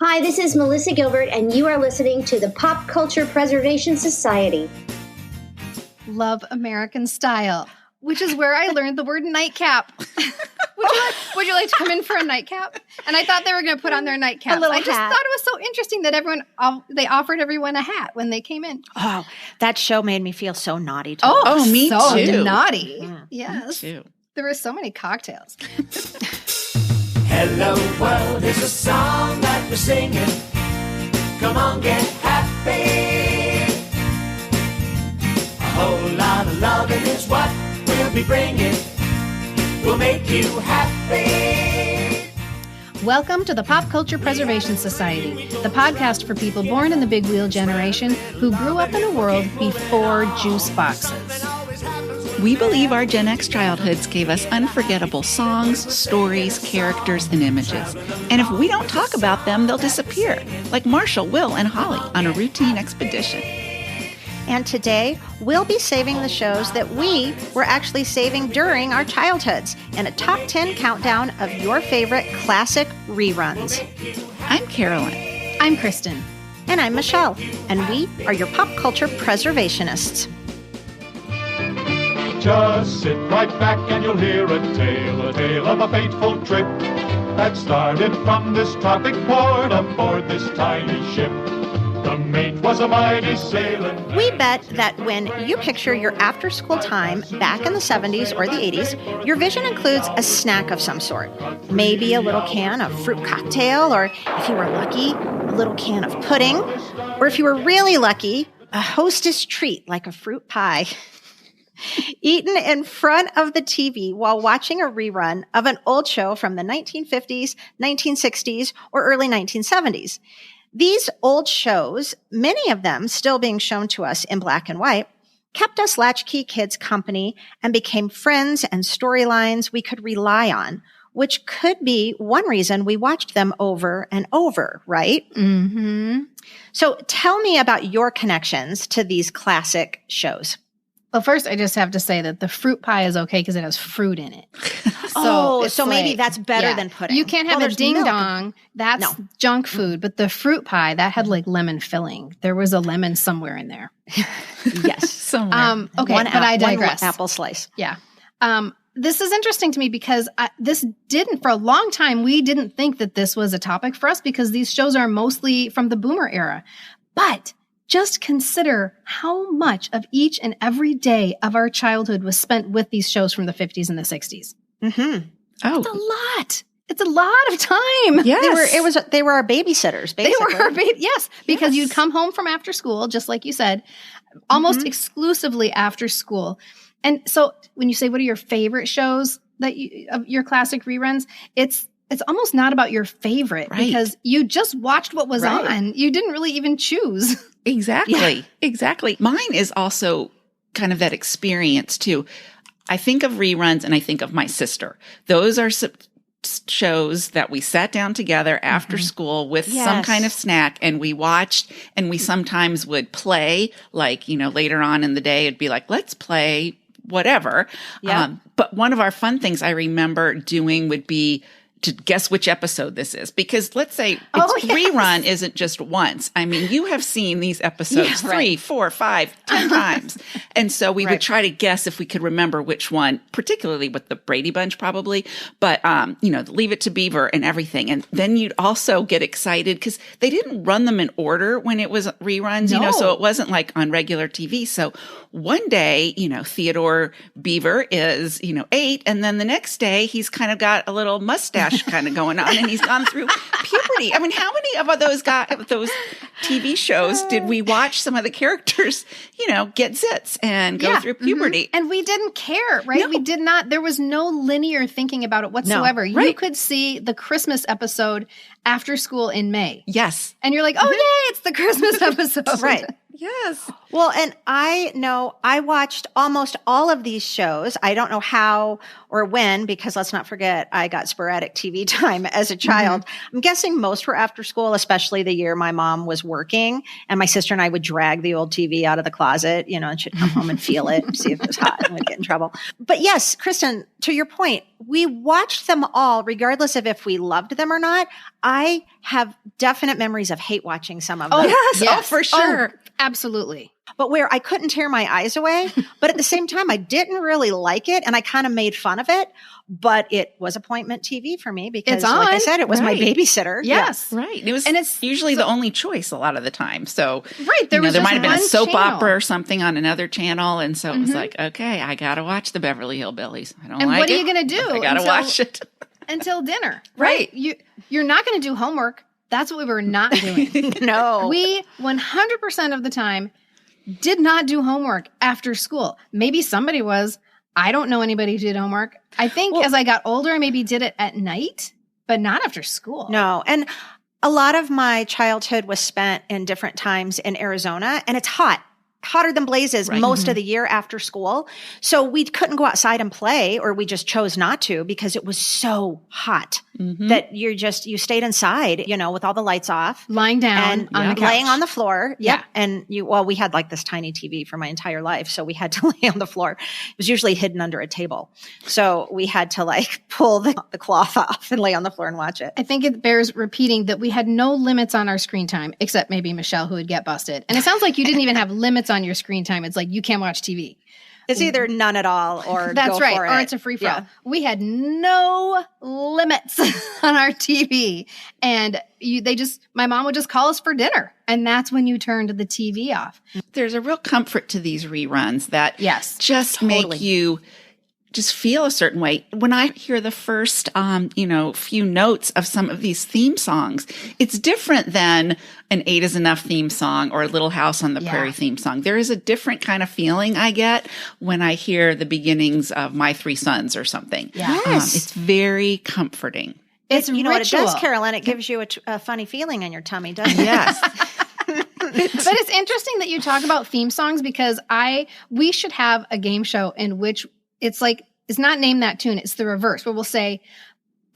Hi, this is Melissa Gilbert, and you are listening to the Pop Culture Preservation Society. Love American Style, which is where I learned the word nightcap. Would you like to come in for a nightcap? And I thought they were going to put on their nightcaps. I just thought it was so interesting that they offered everyone a hat when they came in. Oh, that show made me feel so naughty. Oh, me so too. Naughty. Yeah. Yes. Me too. There were so many cocktails. Hello world is a song that we're singing. Come on, get happy. A whole lot of loving is what we'll be bringing. We'll make you happy. Welcome to the Pop Culture Preservation Society, the podcast for people born in the Big Wheel generation who grew up in a world before juice boxes. We believe our Gen X childhoods gave us unforgettable songs, stories, characters, and images. And if we don't talk about them, they'll disappear, like Marshall, Will, and Holly on a routine expedition. And today, we'll be saving the shows that we were actually saving during our childhoods in a top 10 countdown of your favorite classic reruns. I'm Carolyn. I'm Kristen. And I'm Michelle. And we are your pop culture preservationists. Just sit right back and you'll hear a tale of a fateful trip that started from this tropic port aboard this tiny ship. The mate was a mighty sailing. We bet that when you picture your after-school time back in the 70s or the 80s, your vision includes a snack of some sort. Maybe a little can of fruit cocktail, or if you were lucky, a little can of pudding, or if you were really lucky, a hostess treat like a fruit pie. Eaten in front of the TV while watching a rerun of an old show from the 1950s, 1960s, or early 1970s. These old shows, many of them still being shown to us in black and white, kept us latchkey kids company and became friends and storylines we could rely on, which could be one reason we watched them over and over, right? Mm-hmm. So tell me about your connections to these classic shows. Well, first, I just have to say that the fruit pie is okay because it has fruit in it. So maybe that's better than pudding. You can't have a ding-dong. That's junk food. But the fruit pie, that had like lemon filling. There was a lemon somewhere in there. Yes. Somewhere. Okay, but I digress. One apple slice. Yeah. This is interesting to me because for a long time, we didn't think that this was a topic for us because these shows are mostly from the boomer era. But just consider how much of each and every day of our childhood was spent with these shows from the 50s and the 60s. Mm-hmm. Oh, It's a lot. It's a lot of time. yes. They were our babysitters, basically. They were yes, because you'd come home from after school, just like you said, almost exclusively after school. And so when you say, what are your favorite shows of your classic reruns? It's almost not about your favorite because you just watched what was on. You didn't really even choose. Exactly. Mine is also kind of that experience too. I think of reruns and I think of my sister. Those are shows that we sat down together after school with some kind of snack and we watched, and we sometimes would play, like, later on in the day, it'd be like, let's play whatever. Yeah. But one of our Mm-hmm. fun things I remember doing would be to guess which episode this is, because let's say rerun isn't just once. I mean, you have sseen these episodes 3, 4, 5, 10 times. And so we would try to guess if we could remember which one, particularly with the Brady Bunch probably, but, Leave It to Beaver and everything. And then you'd also get excited because they didn't run them in order when it was reruns, so it wasn't like on regular TV. So one day, Theodore Beaver is, 8. And then the next day he's kind of got a little mustache kind of going on and he's gone through puberty. I mean, how many of those TV shows did we watch some of the characters, get zits and go through puberty? And we didn't care, right? No. We did not. There was no linear thinking about it whatsoever. No. You could see the Christmas episode after school in May. Yes. And you're like, oh, yay, it's the Christmas episode. Right. Yes. Well, and I know I watched almost all of these shows. I don't know how or when, because let's not forget, I got sporadic TV time as a child. I'm guessing most were after school, especially the year my mom was working. And my sister and I would drag the old TV out of the closet, and she'd come home and feel it, see if it was hot, and we'd get in trouble. But yes, Kristen, to your point, we watched them all, regardless of if we loved them or not. I have definite memories of hate watching some of them. Yes. Oh, for sure. Oh, absolutely. But where I couldn't tear my eyes away, but at the same time, I didn't really like it, and I kind of made fun of it. But it was appointment TV for me because, like I said, it was my babysitter. Yes, right. It's usually the only choice a lot of the time. So, there might have been a soap channel. opera or something on another channel, and so it was like, okay, I got to watch the Beverly Hillbillies. I don't and like it. What are you going to do? I got to watch it until dinner, right? You're not going to do homework. That's what we were not doing. No, we 100% of the time did not do homework after school. Maybe somebody was. I don't know anybody who did homework. I think as I got older, I maybe did it at night, but not after school. No. And a lot of my childhood was spent in different times in Arizona, and it's hotter than blazes most of the year after school. So we couldn't go outside and play, or we just chose not to because it was so hot that you stayed inside, with all the lights off. Lying down and on the couch. Laying on the floor. Yep. Yeah. And we had like this tiny TV for my entire life. So we had to lay on the floor. It was usually hidden under a table. So we had to pull the cloth off and lay on the floor and watch it. I think it bears repeating that we had no limits on our screen time, except maybe Michelle, who would get busted. And it sounds like you didn't even have limits on your screen time. It's like you can't watch TV. It's either none at all or that's go right, for or it. it's a free for all. Yeah. We had no limits on our TV, and my mom would just call us for dinner, and that's when you turned the TV off. There's a real comfort to these reruns that just totally. make you just feel a certain way. When I hear the first, few notes of some of these theme songs, it's different than an 8 is Enough theme song or a Little House on the Prairie theme song. There is a different kind of feeling I get when I hear the beginnings of My Three Sons or something. Yes. It's very comforting. It's you know what it does, ritual. Carolyn? It gives you a funny feeling in your tummy, doesn't it? Yes. But it's interesting that you talk about theme songs because we should have a game show in which it's not name that tune. It's the reverse where we'll say,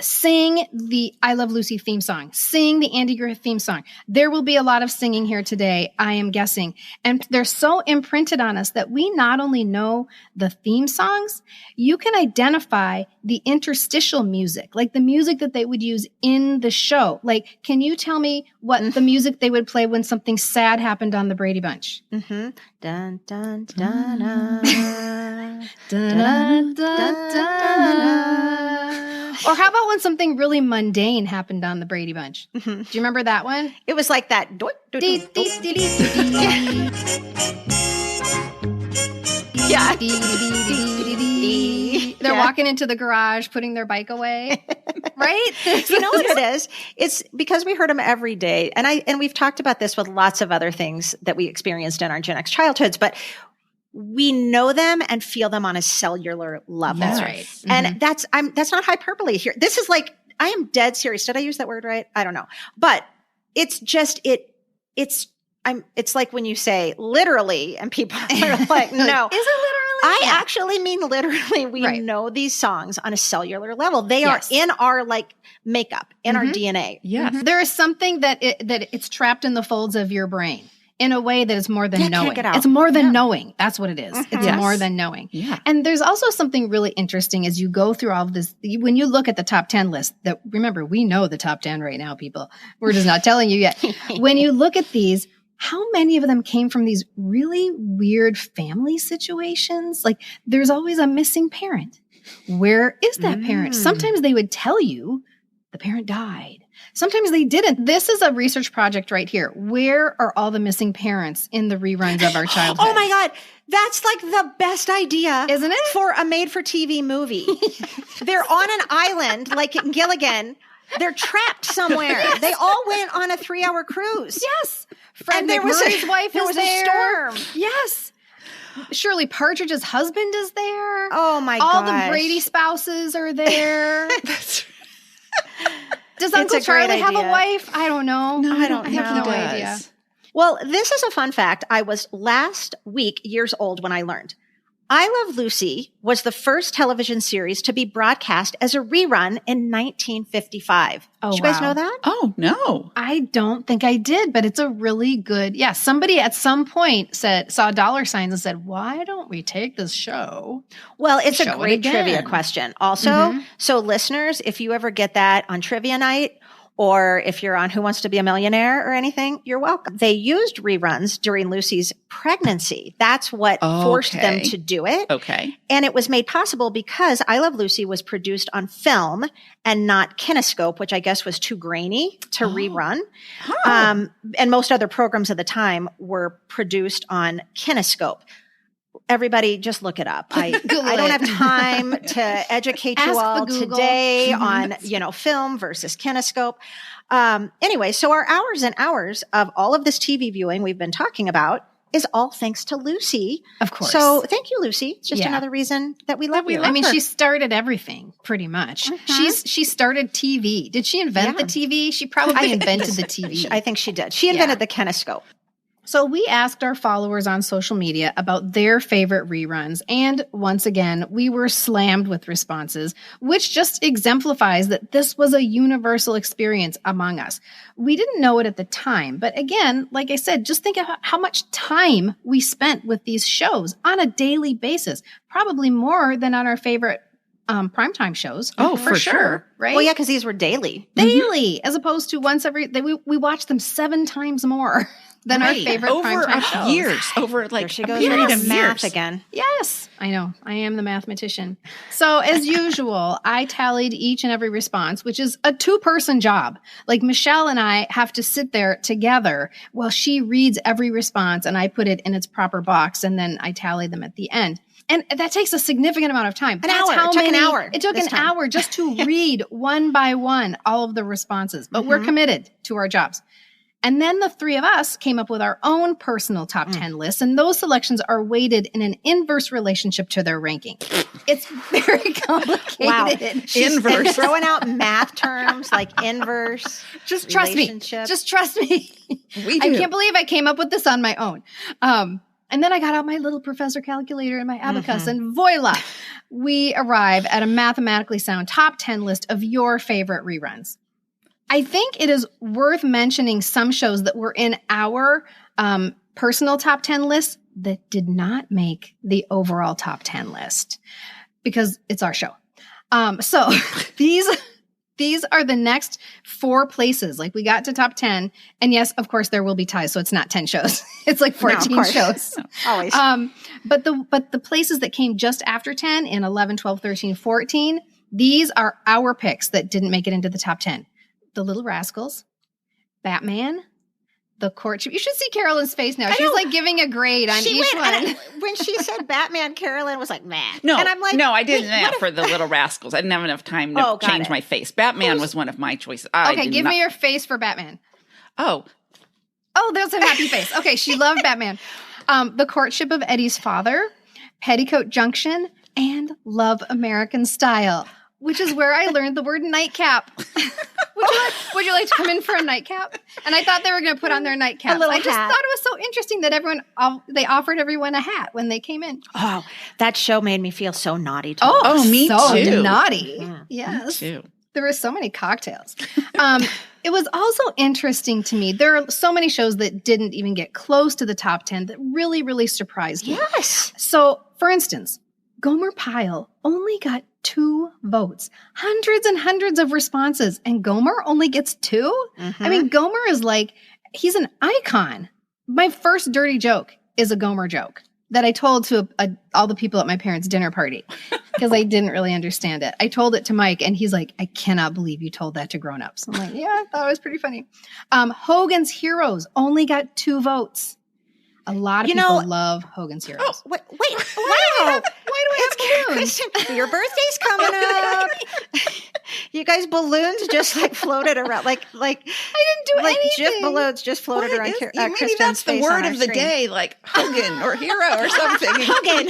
sing the I Love Lucy theme song, sing the Andy Griffith theme song. There will be a lot of singing here today, I am guessing. And they're so imprinted on us that we not only know the theme songs, you can identify the interstitial music, like the music that they would use in the show. Like, can you tell me what the music they would play when something sad happened on the Brady Bunch? Mm-hmm. Dun, dun, dun, dun. Dun, dun, dun, dun. Or how about when something really mundane happened on the Brady Bunch? Do you remember that one? It was like that. Yeah. They're walking into the garage, putting their bike away. Right? You know what it is? It's because we heard them every day. And we've talked about this with lots of other things that we experienced in our Gen X childhoods, but we know them and feel them on a cellular level. That's right. And that's not hyperbole here. This is I am dead serious. Did I use that word right? I don't know. But it's just, it's like when you say literally and people are like, no. Is it literally? I actually mean literally. We know these songs on a cellular level. They are in our makeup, in our DNA. Yes. There is something that it's trapped in the folds of your brain. In a way that is more than knowing. It's more than knowing. That's what it is. It's more than knowing. Yeah. And there's also something really interesting as you go through all of this. When you look at the top 10 list, that remember, we know the top 10 right now, people. We're just not telling you yet. When you look at these, how many of them came from these really weird family situations? Like there's always a missing parent. Where is that parent? Sometimes they would tell you the parent died. Sometimes they didn't. This is a research project right here. Where are all the missing parents in the reruns of our childhood? Oh my God. That's the best idea. Isn't it? For a made-for-TV movie. They're on an island like in Gilligan. They're trapped somewhere. Yes. They all went on a 3-hour cruise. Yes. Fred and McMurray's wife there is was there. A storm. Yes. Shirley Partridge's husband is there. Oh my All gosh. the Brady spouses are there. That's Does Uncle Charlie have a wife? I don't know. No, I don't I have know. no idea. Well, this is a fun fact. I was last week years old when I learned. I Love Lucy was the first television series to be broadcast as a rerun in 1955. Oh, Did you guys wow. know that? Oh, no. I don't think I did, but it's a really good, somebody at some point saw dollar signs and said, why don't we take this show? Well, it's a Show it great again. trivia question. Also, so listeners, if you ever get that on trivia night, or if you're on Who Wants to Be a Millionaire or anything, you're welcome. They used reruns during Lucy's pregnancy. That's what forced them to do it. Okay. And it was made possible because I Love Lucy was produced on film and not kinescope, which I guess was too grainy to rerun. And most other programs at the time were produced on kinescope. Everybody, just look it up. I don't have time to educate you all today on, film versus kinescope. Anyway, so our hours and hours of all of this TV viewing we've been talking about is all thanks to Lucy. Of course. So thank you, Lucy. It's just another reason that we love you. I mean, she started everything pretty much. She started TV. Did she invent the TV? She probably invented the TV. I think she did. She invented the kinescope. So we asked our followers on social media about their favorite reruns. And once again, we were slammed with responses, which just exemplifies that this was a universal experience among us. We didn't know it at the time. But again, like I said, just think of how much time we spent with these shows on a daily basis, probably more than on our favorite primetime shows. Oh, for sure. Right? Well, yeah, because these were daily. Daily, as opposed to once we watched them 7 times more than our favorite primetime shows. Years. Over like there she goes period into of math years. again. Yes, I know. I am the mathematician. So as usual, I tallied each and every response, which is a 2-person job. Like Michelle and I have to sit there together while she reads every response and I put it in its proper box and then I tally them at the end. And that takes a significant amount of time. An hour. It took an hour. It took an hour just to read one by one all of the responses. But we're committed to our jobs. And then the 3 of us came up with our own personal top 10 lists, and those selections are weighted in an inverse relationship to their ranking. It's very complicated. Wow. Inverse. And throwing out math terms like inverse. Just trust me. Just trust me. We do. I can't believe I came up with this on my own. And then I got out my little professor calculator and my abacus, and voila, we arrive at a mathematically sound top 10 list of your favorite reruns. I think it is worth mentioning some shows that were in our personal top 10 list that did not make the overall top 10 list because it's our show. So these are the next 4 places. Like we got to top 10 and yes, of course there will be ties. So it's not 10 shows. It's like 14 shows. Always. But the places that came just after 10 in 11, 12, 13, 14, these are our picks that didn't make it into the top 10. The Little Rascals, Batman, The Courtship. You should see Carolyn's face now. She's like giving a grade on each one. When she said Batman, Carolyn was like, man. No, and I'm like, no, I didn't have for The Little Rascals. I didn't have enough time to change my face. Batman was one of my choices. Okay, give me your face for Batman. Oh, there's a happy face. Okay, she loved Batman. The Courtship of Eddie's Father, Petticoat Junction, and Love American Style, which is where I learned the word nightcap. Would you like to come in for a nightcap? And I thought they were going to put on their nightcaps. A little I just hat. thought it was so interesting that they offered everyone a hat when they came in. Oh, that show made me feel so naughty. me so too. naughty. Yeah. Yes. Me too. There were so many cocktails. It was also interesting to me. There are so many shows that didn't even get close to the top 10 that really, really surprised me. Yes. So, for instance, Gomer Pyle only got 2 votes, hundreds and hundreds of responses, and Gomer only gets 2? I mean, Gomer is he's an icon. My first dirty joke is a Gomer joke that I told to all the people at my parents' dinner party because I didn't really understand it. I told it to Mike, and he's like, I cannot believe you told that to grown-ups. I'm like, yeah, I thought it was pretty funny. Hogan's Heroes only got 2 votes. A lot of people love Hogan's Heroes. Oh, wait. Why do I have balloons? Kristen, your birthday's coming up. You guys, balloons just floated around. I didn't do anything. Just balloons just floated around maybe Kristen's that's the face word on our of the screen. day, like Hogan or hero or something. Hogan.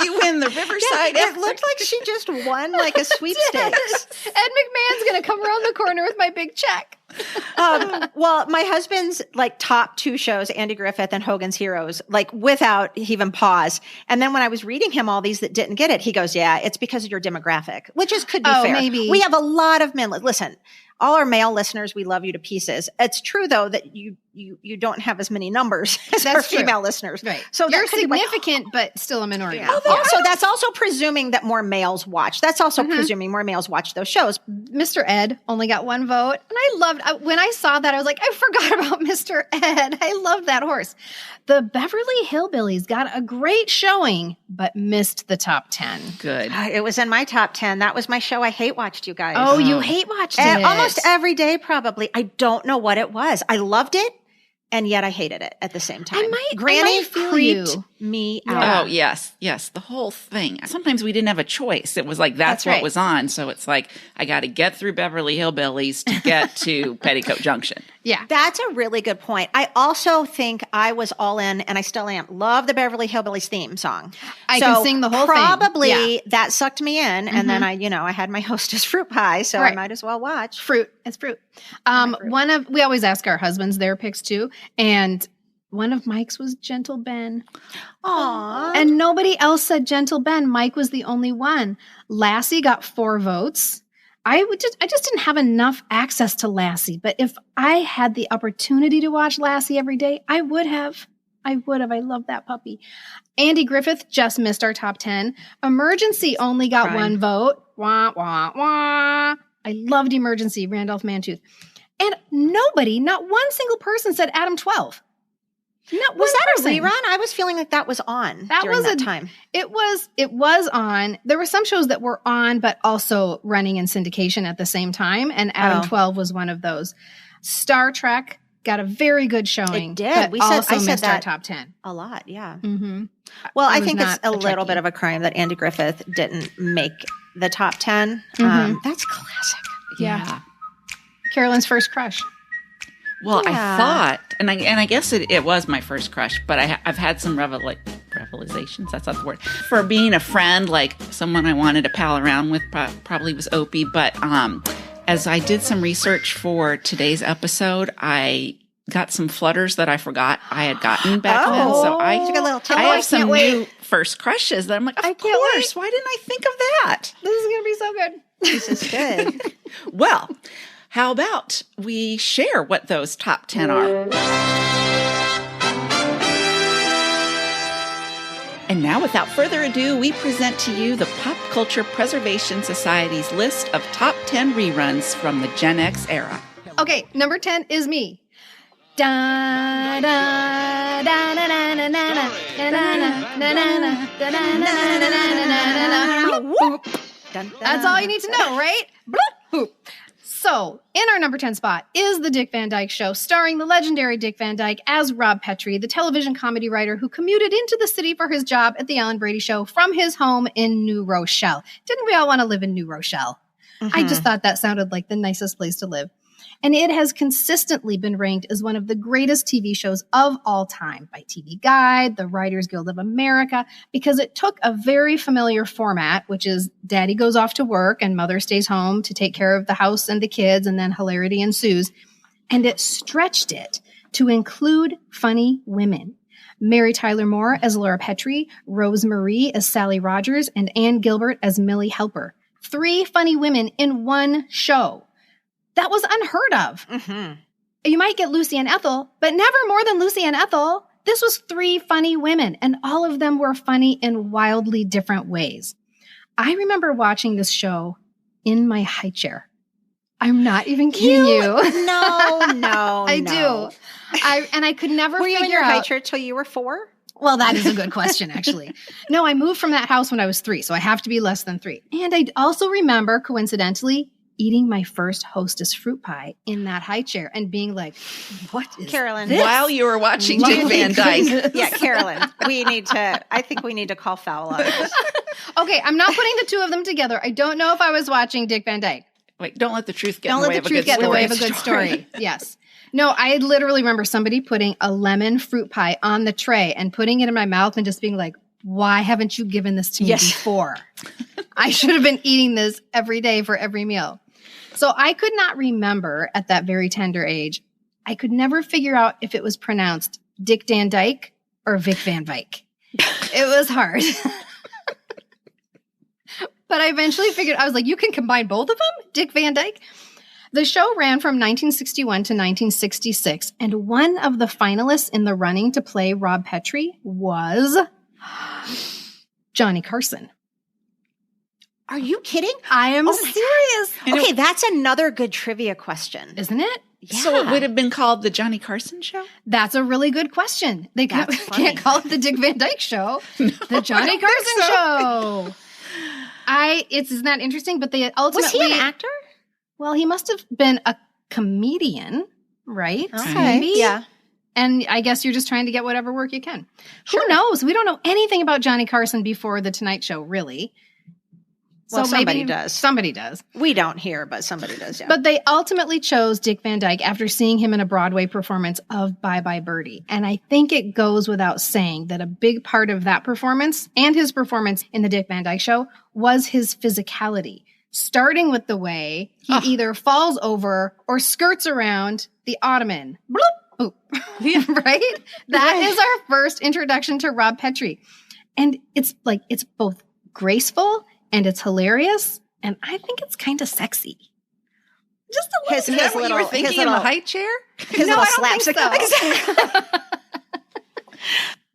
You win the Riverside. It looked like she just won a sweepstakes. Ed McMahon's going to come around the corner with my big check. Well, my husband's like top 2 shows, Andy Griffith and Hogan's Heroes, like without even pause. And then when I was reading him all these that didn't get it, he goes, yeah, it's because of your demographic, which could be fair. Maybe. We have a lot of men. Listen, all our male listeners, we love you to pieces. It's true though that you don't have as many numbers as our female listeners. Right. So you're significant, but still a minority. Yeah. Also, that's also presuming that more males watch. That's also presuming more males watch those shows. Mr. Ed only got 1 vote. And I loved, when I saw that, I was like, I forgot about Mr. Ed. I love that horse. The Beverly Hillbillies got a great showing, but missed the top 10. Good. It was in my top 10. That was my show I hate watched, you guys. Oh, you hate watched it. Almost every day, probably. I don't know what it was. I loved it. And yet I hated it at the same time. Granny creeped me out. Oh, yes. Yes. The whole thing. Sometimes we didn't have a choice. It was like, that's what was on. So it's like, I got to get through Beverly Hillbillies to get to Petticoat Junction. Yeah. That's a really good point. I also think I was all in, and I still am. Love the Beverly Hillbillies theme song. I can sing the whole thing. Probably that sucked me in. And then I had my hostess fruit pie, so I might as well watch. Fruit. It's fruit. We always ask our husbands their picks too. And one of Mike's was Gentle Ben. Aww. And nobody else said Gentle Ben. Mike was the only one. Lassie got 4 votes. I just didn't have enough access to Lassie. But if I had the opportunity to watch Lassie every day, I would have. I love that puppy. Andy Griffith just missed our top 10. Emergency only got 1 vote. Wah, wah, wah. I loved Emergency, Randolph Mantooth. And not one single person said Adam 12. Was that a rerun? I was feeling like that was on during that time. It was on. There were some shows that were on, but also running in syndication at the same time. And Adam 12 was one of those. Star Trek got a very good showing. It did. But I said our top 10. A lot, yeah. Mm-hmm. Well, I think it's a little bit of a crime that Andy Griffith didn't make the top 10. That's classic. Yeah. Carolyn's first crush. Well, I thought, and I guess it was my first crush, but I've had some revelations. That's not the word. For being a friend, like someone I wanted to pal around with, probably was Opie. But as I did some research for today's episode, I got some flutters that I forgot I had gotten back then. So I have some new first crushes that I'm like, of course. Why didn't I think of that? This is going to be so good. This is good. Well, how about we share what those top 10 are? And now, without further ado, we present to you the Pop Culture Preservation Society's list of top 10 reruns from the Gen X era. Okay, number 10 is me. Da da da da da da da da. That's all you need to know, right? So, in our number 10 spot is The Dick Van Dyke Show, starring the legendary Dick Van Dyke as Rob Petrie, the television comedy writer who commuted into the city for his job at The Ellen Brady Show from his home in New Rochelle. Didn't we all want to live in New Rochelle? I just thought that sounded like the nicest place to live. And it has consistently been ranked as one of the greatest TV shows of all time by TV Guide, the Writers Guild of America, because it took a very familiar format, which is daddy goes off to work and mother stays home to take care of the house and the kids, and then hilarity ensues. And it stretched it to include funny women. Mary Tyler Moore as Laura Petrie, Rose Marie as Sally Rogers, and Ann Gilbert as Millie Helper. 3 funny women in one show. That was unheard of. Mm-hmm. You might get Lucy and Ethel, but never more than Lucy and Ethel. This was 3 funny women, and all of them were funny in wildly different ways. I remember watching this show in my high chair. I'm not even kidding you. No, I do. I could never figure out. Were you in your high chair till you were 4? Well, that is a good question, actually. No, I moved from that house when I was 3, so I have to be less than 3. And I also remember, coincidentally, eating my first Hostess fruit pie in that high chair and being like, what is Carolyn, this? While you were watching Dick Van Dyke. Yeah, Carolyn, I think we need to call foul on this. Okay, I'm not putting the 2 of them together. I don't know if I was watching Dick Van Dyke. Wait, don't let the truth get in the way of a good story. Yes. No, I literally remember somebody putting a lemon fruit pie on the tray and putting it in my mouth and just being like, why haven't you given this to me before? I should have been eating this every day for every meal. So I could not remember at that very tender age. I could never figure out if it was pronounced Dick Van Dyke or Vic Van Dyke. It was hard. But I eventually figured, I was like, you can combine both of them? Dick Van Dyke? The show ran from 1961 to 1966, and one of the finalists in the running to play Rob Petrie was Johnny Carson. Are you kidding? I am serious. Okay, that's another good trivia question. Isn't it? Yeah. So it would have been called the Johnny Carson Show? That's a really good question. They can't call it the Dick Van Dyke Show. The Johnny Carson Show. Isn't that interesting? But they ultimately... Was he an actor? Well, he must have been a comedian, right? Okay. Maybe? Yeah. And I guess you're just trying to get whatever work you can. Who knows? We don't know anything about Johnny Carson before The Tonight Show, really. Well, So somebody maybe does. Somebody does. We don't hear, but somebody does, yeah. But they ultimately chose Dick Van Dyke after seeing him in a Broadway performance of Bye Bye Birdie. And I think it goes without saying that a big part of that performance and his performance in the Dick Van Dyke Show was his physicality. Starting with the way he either falls over or skirts around the ottoman. Bloop, boop. Right? That is our first introduction to Rob Petrie. And it's both graceful and it's hilarious. And I think it's kind of sexy. Just a little. Is that what you were thinking in the high chair? His little slapstick.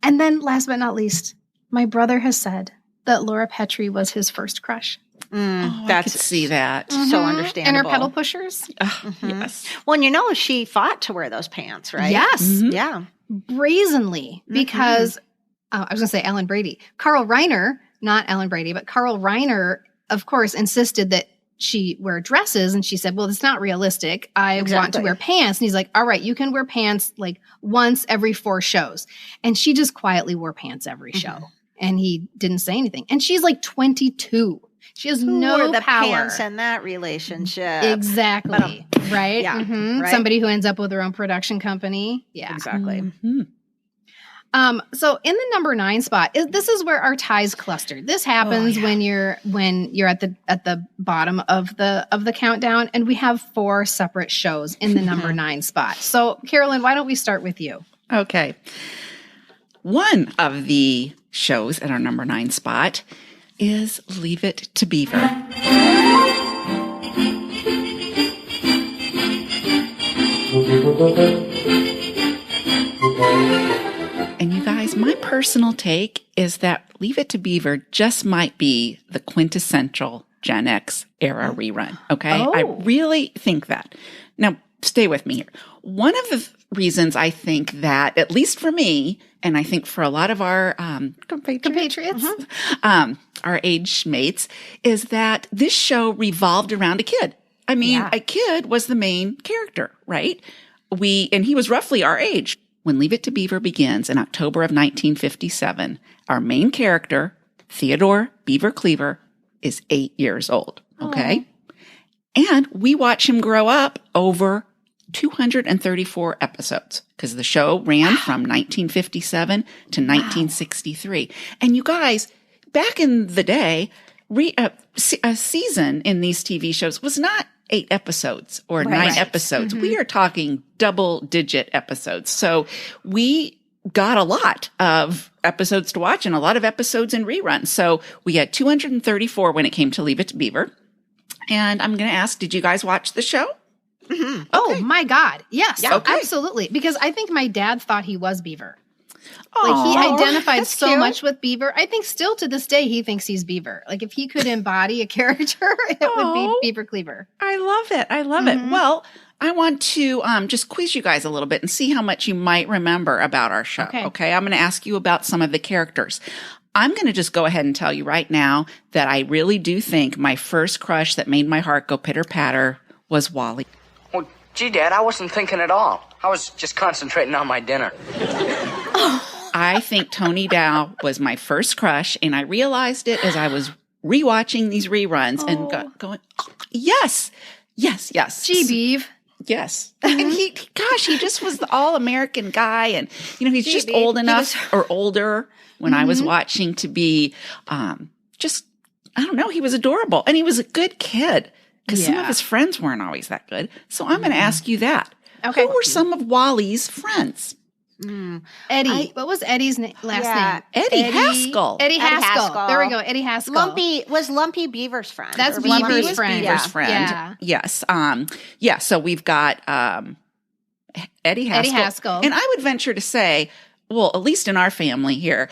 And then last but not least, my brother has said that Laura Petrie was his first crush. I could see that. So understandable. And her pedal pushers. Yes. Well, and she fought to wear those pants, right? Yes. Yeah. Brazenly. Because, I was going to say Ellen Brady. Carl Reiner, not Ellen Brady, but Carl Reiner, of course, insisted that she wear dresses. And she said, well, it's not realistic. I want to wear pants. And he's like, all right, you can wear pants like once every 4 shows. And she just quietly wore pants every show. And he didn't say anything. And she's like 22. She has no the power. pants in that relationship. Exactly. Right? Yeah. Right. Somebody who ends up with her own production company. Yeah. Exactly. So in the number 9 spot, this is where our ties cluster. This happens when you're at the bottom of the countdown, and we have 4 separate shows in the number 9 spot. So Carolyn, why don't we start with you? Okay. One of the shows at our number 9 spot is Leave It to Beaver. And you guys, my personal take is that Leave It to Beaver just might be the quintessential Gen X era rerun. Okay. I really think that. Now, stay with me here. One of the reasons I think that, at least for me, and I think for a lot of our compatriots, our age mates, is that this show revolved around a kid. I mean, a kid was the main character, right? And he was roughly our age. When Leave It to Beaver begins in October of 1957, our main character, Theodore Beaver Cleaver, is 8 years old. Okay. And we watch him grow up over 234 episodes because the show ran from 1957 to 1963. And you guys, back in the day, a season in these TV shows was not 8 episodes or 9 episodes. We are talking double-digit episodes. So we got a lot of episodes to watch and a lot of episodes in reruns. So we had 234 when it came to Leave It to Beaver. And I'm going to ask, did you guys watch the show? Okay. Oh, my God. Yes, okay. Absolutely. Because I think my dad thought he was Beaver. Like he identified so much with Beaver. I think still to this day, he thinks he's Beaver. Like if he could embody a character, it would be Beaver Cleaver. I love it. I love it. Well, I want to just quiz you guys a little bit and see how much you might remember about our show. Okay. I'm going to ask you about some of the characters. I'm going to just go ahead and tell you right now that I really do think my first crush that made my heart go pitter-patter was Wally. Well, gee, Dad, I wasn't thinking at all. I was just concentrating on my dinner. I think Tony Dow was my first crush, and I realized it as I was rewatching these reruns and going, yes. Gee, Beav. Yes. And he just was the all-American guy. And, he's just old enough or older when I was watching to be I don't know, he was adorable. And he was a good kid. because some of his friends weren't always that good. So I'm going to ask you that. Okay. Who were some of Wally's friends? Eddie. What was Eddie's last name? Eddie Haskell. Eddie Haskell. There we go. Eddie Haskell. Lumpy Beaver's friend. That's Lumpy Beaver's friend. Beaver's friend. Yeah. Yes. So we've got Eddie Haskell. And I would venture to say, well, at least in our family here,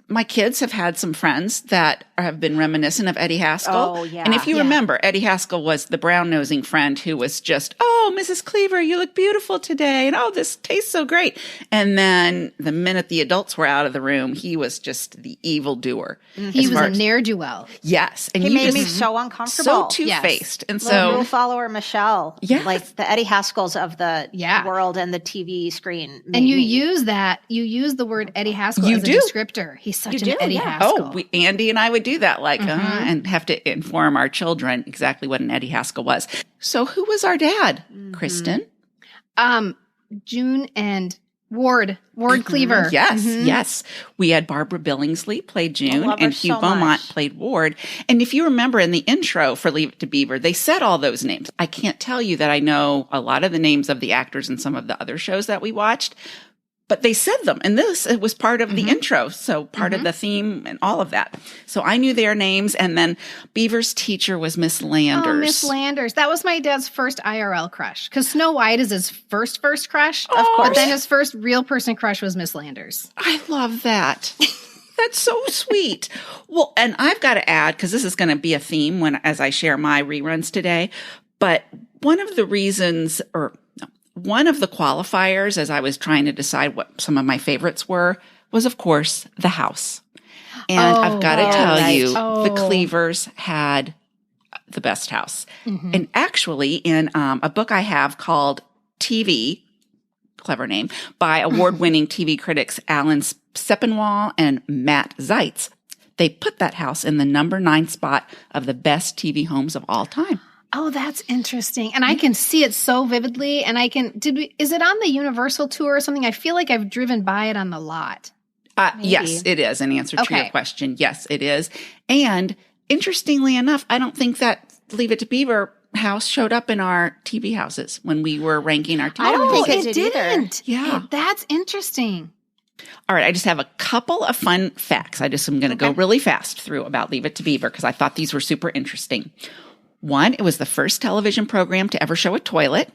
my kids have had some friends that have been reminiscent of Eddie Haskell. Oh, yeah. And if you remember, Eddie Haskell was the brown-nosing friend who was just, oh, Mrs. Cleaver, you look beautiful today. And oh, this tastes so great. And then the minute the adults were out of the room, he was just the evildoer. He was a ne'er-do-well. Yes. And he made me so uncomfortable. So two-faced. Yes. And so rule follower Michelle. Yes. Like the Eddie Haskells of the world and the TV screen. And you use the word Eddie Haskell as a descriptor. He's such an Eddie Haskell. Oh, Andy and I would do that, and have to inform our children exactly what an Eddie Haskell was. So who was our dad, Kristen? June and Ward Cleaver. Yes, yes. We had Barbara Billingsley played June, and Hugh Beaumont played Ward. And if you remember in the intro for Leave It to Beaver, they said all those names. I can't tell you that I know a lot of the names of the actors in some of the other shows that we watched, but they said them. And it was part of the intro. So part of the theme and all of that. So I knew their names. And then Beaver's teacher was Miss Landers. Oh, Miss Landers. That was my dad's first IRL crush. Because Snow White is his first crush. Of course. But then his first real person crush was Miss Landers. I love that. That's so sweet. Well, and I've got to add, because this is going to be a theme as I share my reruns today. But one of the qualifiers as I was trying to decide what some of my favorites were was, of course, the house. And I've got to tell you, the Cleavers had the best house. And actually, in a book I have called TV, clever name, by award-winning TV critics Alan Sepinwall and Matt Zeitz, they put that house in the number 9 spot of the best TV homes of all time. Oh, that's interesting. And I can see it so vividly. And is it on the Universal tour or something? I feel like I've driven by it on the lot. Yes, it is. In answer to your question, yes, it is. And interestingly enough, I don't think that Leave It to Beaver house showed up in our TV houses when we were ranking our TV I don't houses. think it didn't. Yeah. That's interesting. All right, I just have a couple of fun facts. I'm going to go really fast through about Leave It to Beaver because I thought these were super interesting. One, it was the first television program to ever show a toilet.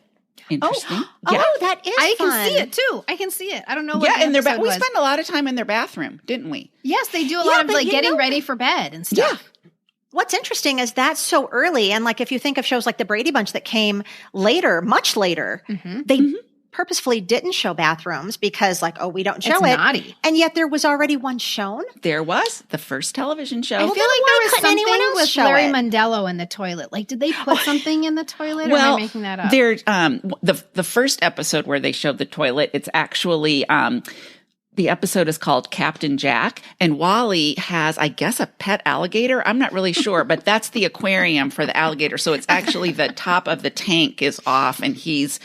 Interesting. Oh, that is I fun. can see it too. I can see it. I don't know what Yeah, the episode we was. spent a lot of time in their bathroom, didn't we? Yes, they do a lot of getting ready for bed and stuff. Yeah. What's interesting is that's so early. And like if you think of shows like The Brady Bunch that came later, much later, they purposefully didn't show bathrooms because we don't show it. Naughty. And yet there was already one shown. There was the first television show. I feel like there was anyone something else with show Larry it? Mondello in the toilet. Like, did they put something in the toilet or am I making that up? The first episode where they showed the toilet, it's actually the episode is called Captain Jack, and Wally has, I guess, a pet alligator. I'm not really sure, but that's the aquarium for the alligator. So it's actually the top of the tank is off, and he's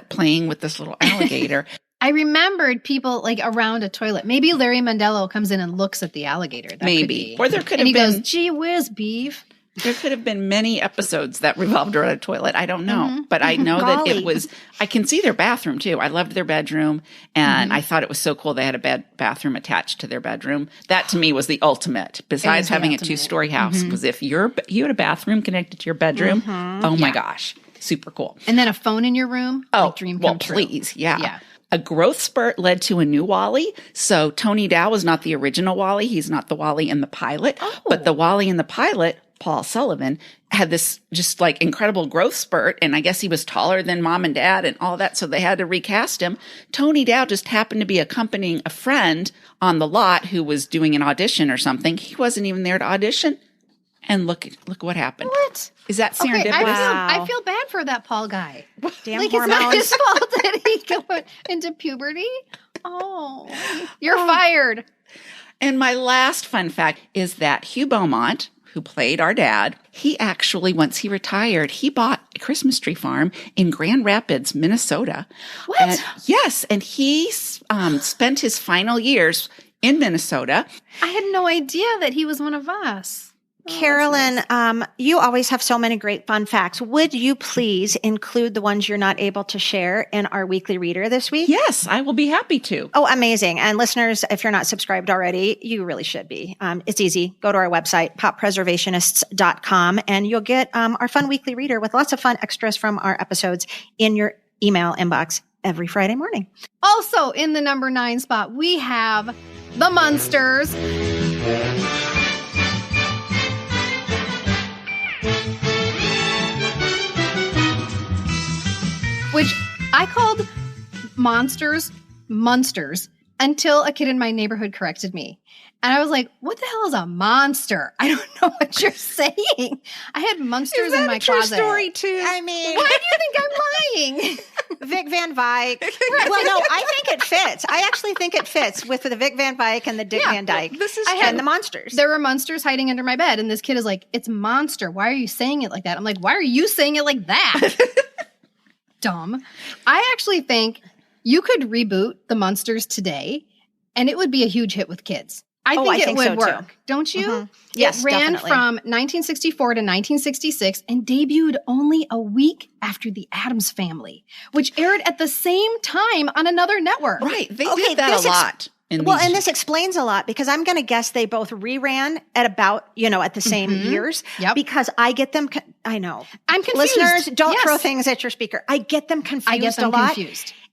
playing with this little alligator. I remembered people around a toilet. Maybe Larry Mondello comes in and looks at the alligator. That Maybe. Could be. Or there could and have he been... goes, gee whiz, Beef. There could have been many episodes that revolved around a toilet. I don't know. But I know that it was, I can see their bathroom too. I loved their bedroom and I thought it was so cool they had a bathroom attached to their bedroom. That to me was the ultimate, besides having a 2-story house, was if you had a bathroom connected to your bedroom. Oh my gosh. Super cool. And then a phone in your room. Dream come true. Please. Yeah. A growth spurt led to a new Wally. So Tony Dow was not the original Wally. He's not the Wally in the pilot, but the Wally in the pilot, Paul Sullivan, had this just incredible growth spurt. And I guess he was taller than mom and dad and all that. So they had to recast him. Tony Dow just happened to be accompanying a friend on the lot who was doing an audition or something. He wasn't even there to audition. And look what happened. What? Is that serendipitous? Okay, I feel bad for that Paul guy. Damn it's hormones. not his fault that he got into puberty. Oh, you're fired. And my last fun fact is that Hugh Beaumont, who played our dad, he actually, once he retired, he bought a Christmas tree farm in Grand Rapids, Minnesota. What? Yes. And he spent his final years in Minnesota. I had no idea that he was one of us. Carolyn, you always have so many great fun facts. Would you please include the ones you're not able to share in our weekly reader this week? Yes, I will be happy to. Oh, amazing. And listeners, if you're not subscribed already, you really should be. It's easy. Go to our website, poppreservationists.com, and you'll get our fun weekly reader with lots of fun extras from our episodes in your email inbox every Friday morning. Also in the number 9 spot, we have the Monsters. Which I called Monsters until a kid in my neighborhood corrected me. And I was like, what the hell is a monster? I don't know what you're saying. I had monsters in my closet. Story too. I mean, why do you think I'm lying? Vic Van Dyke. Well, no, I think it fits. I actually think it fits with the Vic Van Dyke and the Dick Van Dyke and the Monsters. There were monsters hiding under my bed. And this kid is like, it's monster. Why are you saying it like that? I'm like, why are you saying it like that? Dumb. I actually think you could reboot the Monsters today and it would be a huge hit with kids. I think it would so work. Too. Don't you? Mm-hmm. Yes, it ran definitely. from 1964 to 1966 and debuted only a week after The Addams Family, which aired at the same time on another network. Right. They did that a lot. And this explains a lot because I'm going to guess they both reran at about, at the same years. Yep. Because I get them, I know. I'm confused. Listeners, don't throw things at your speaker. I get them confused a lot.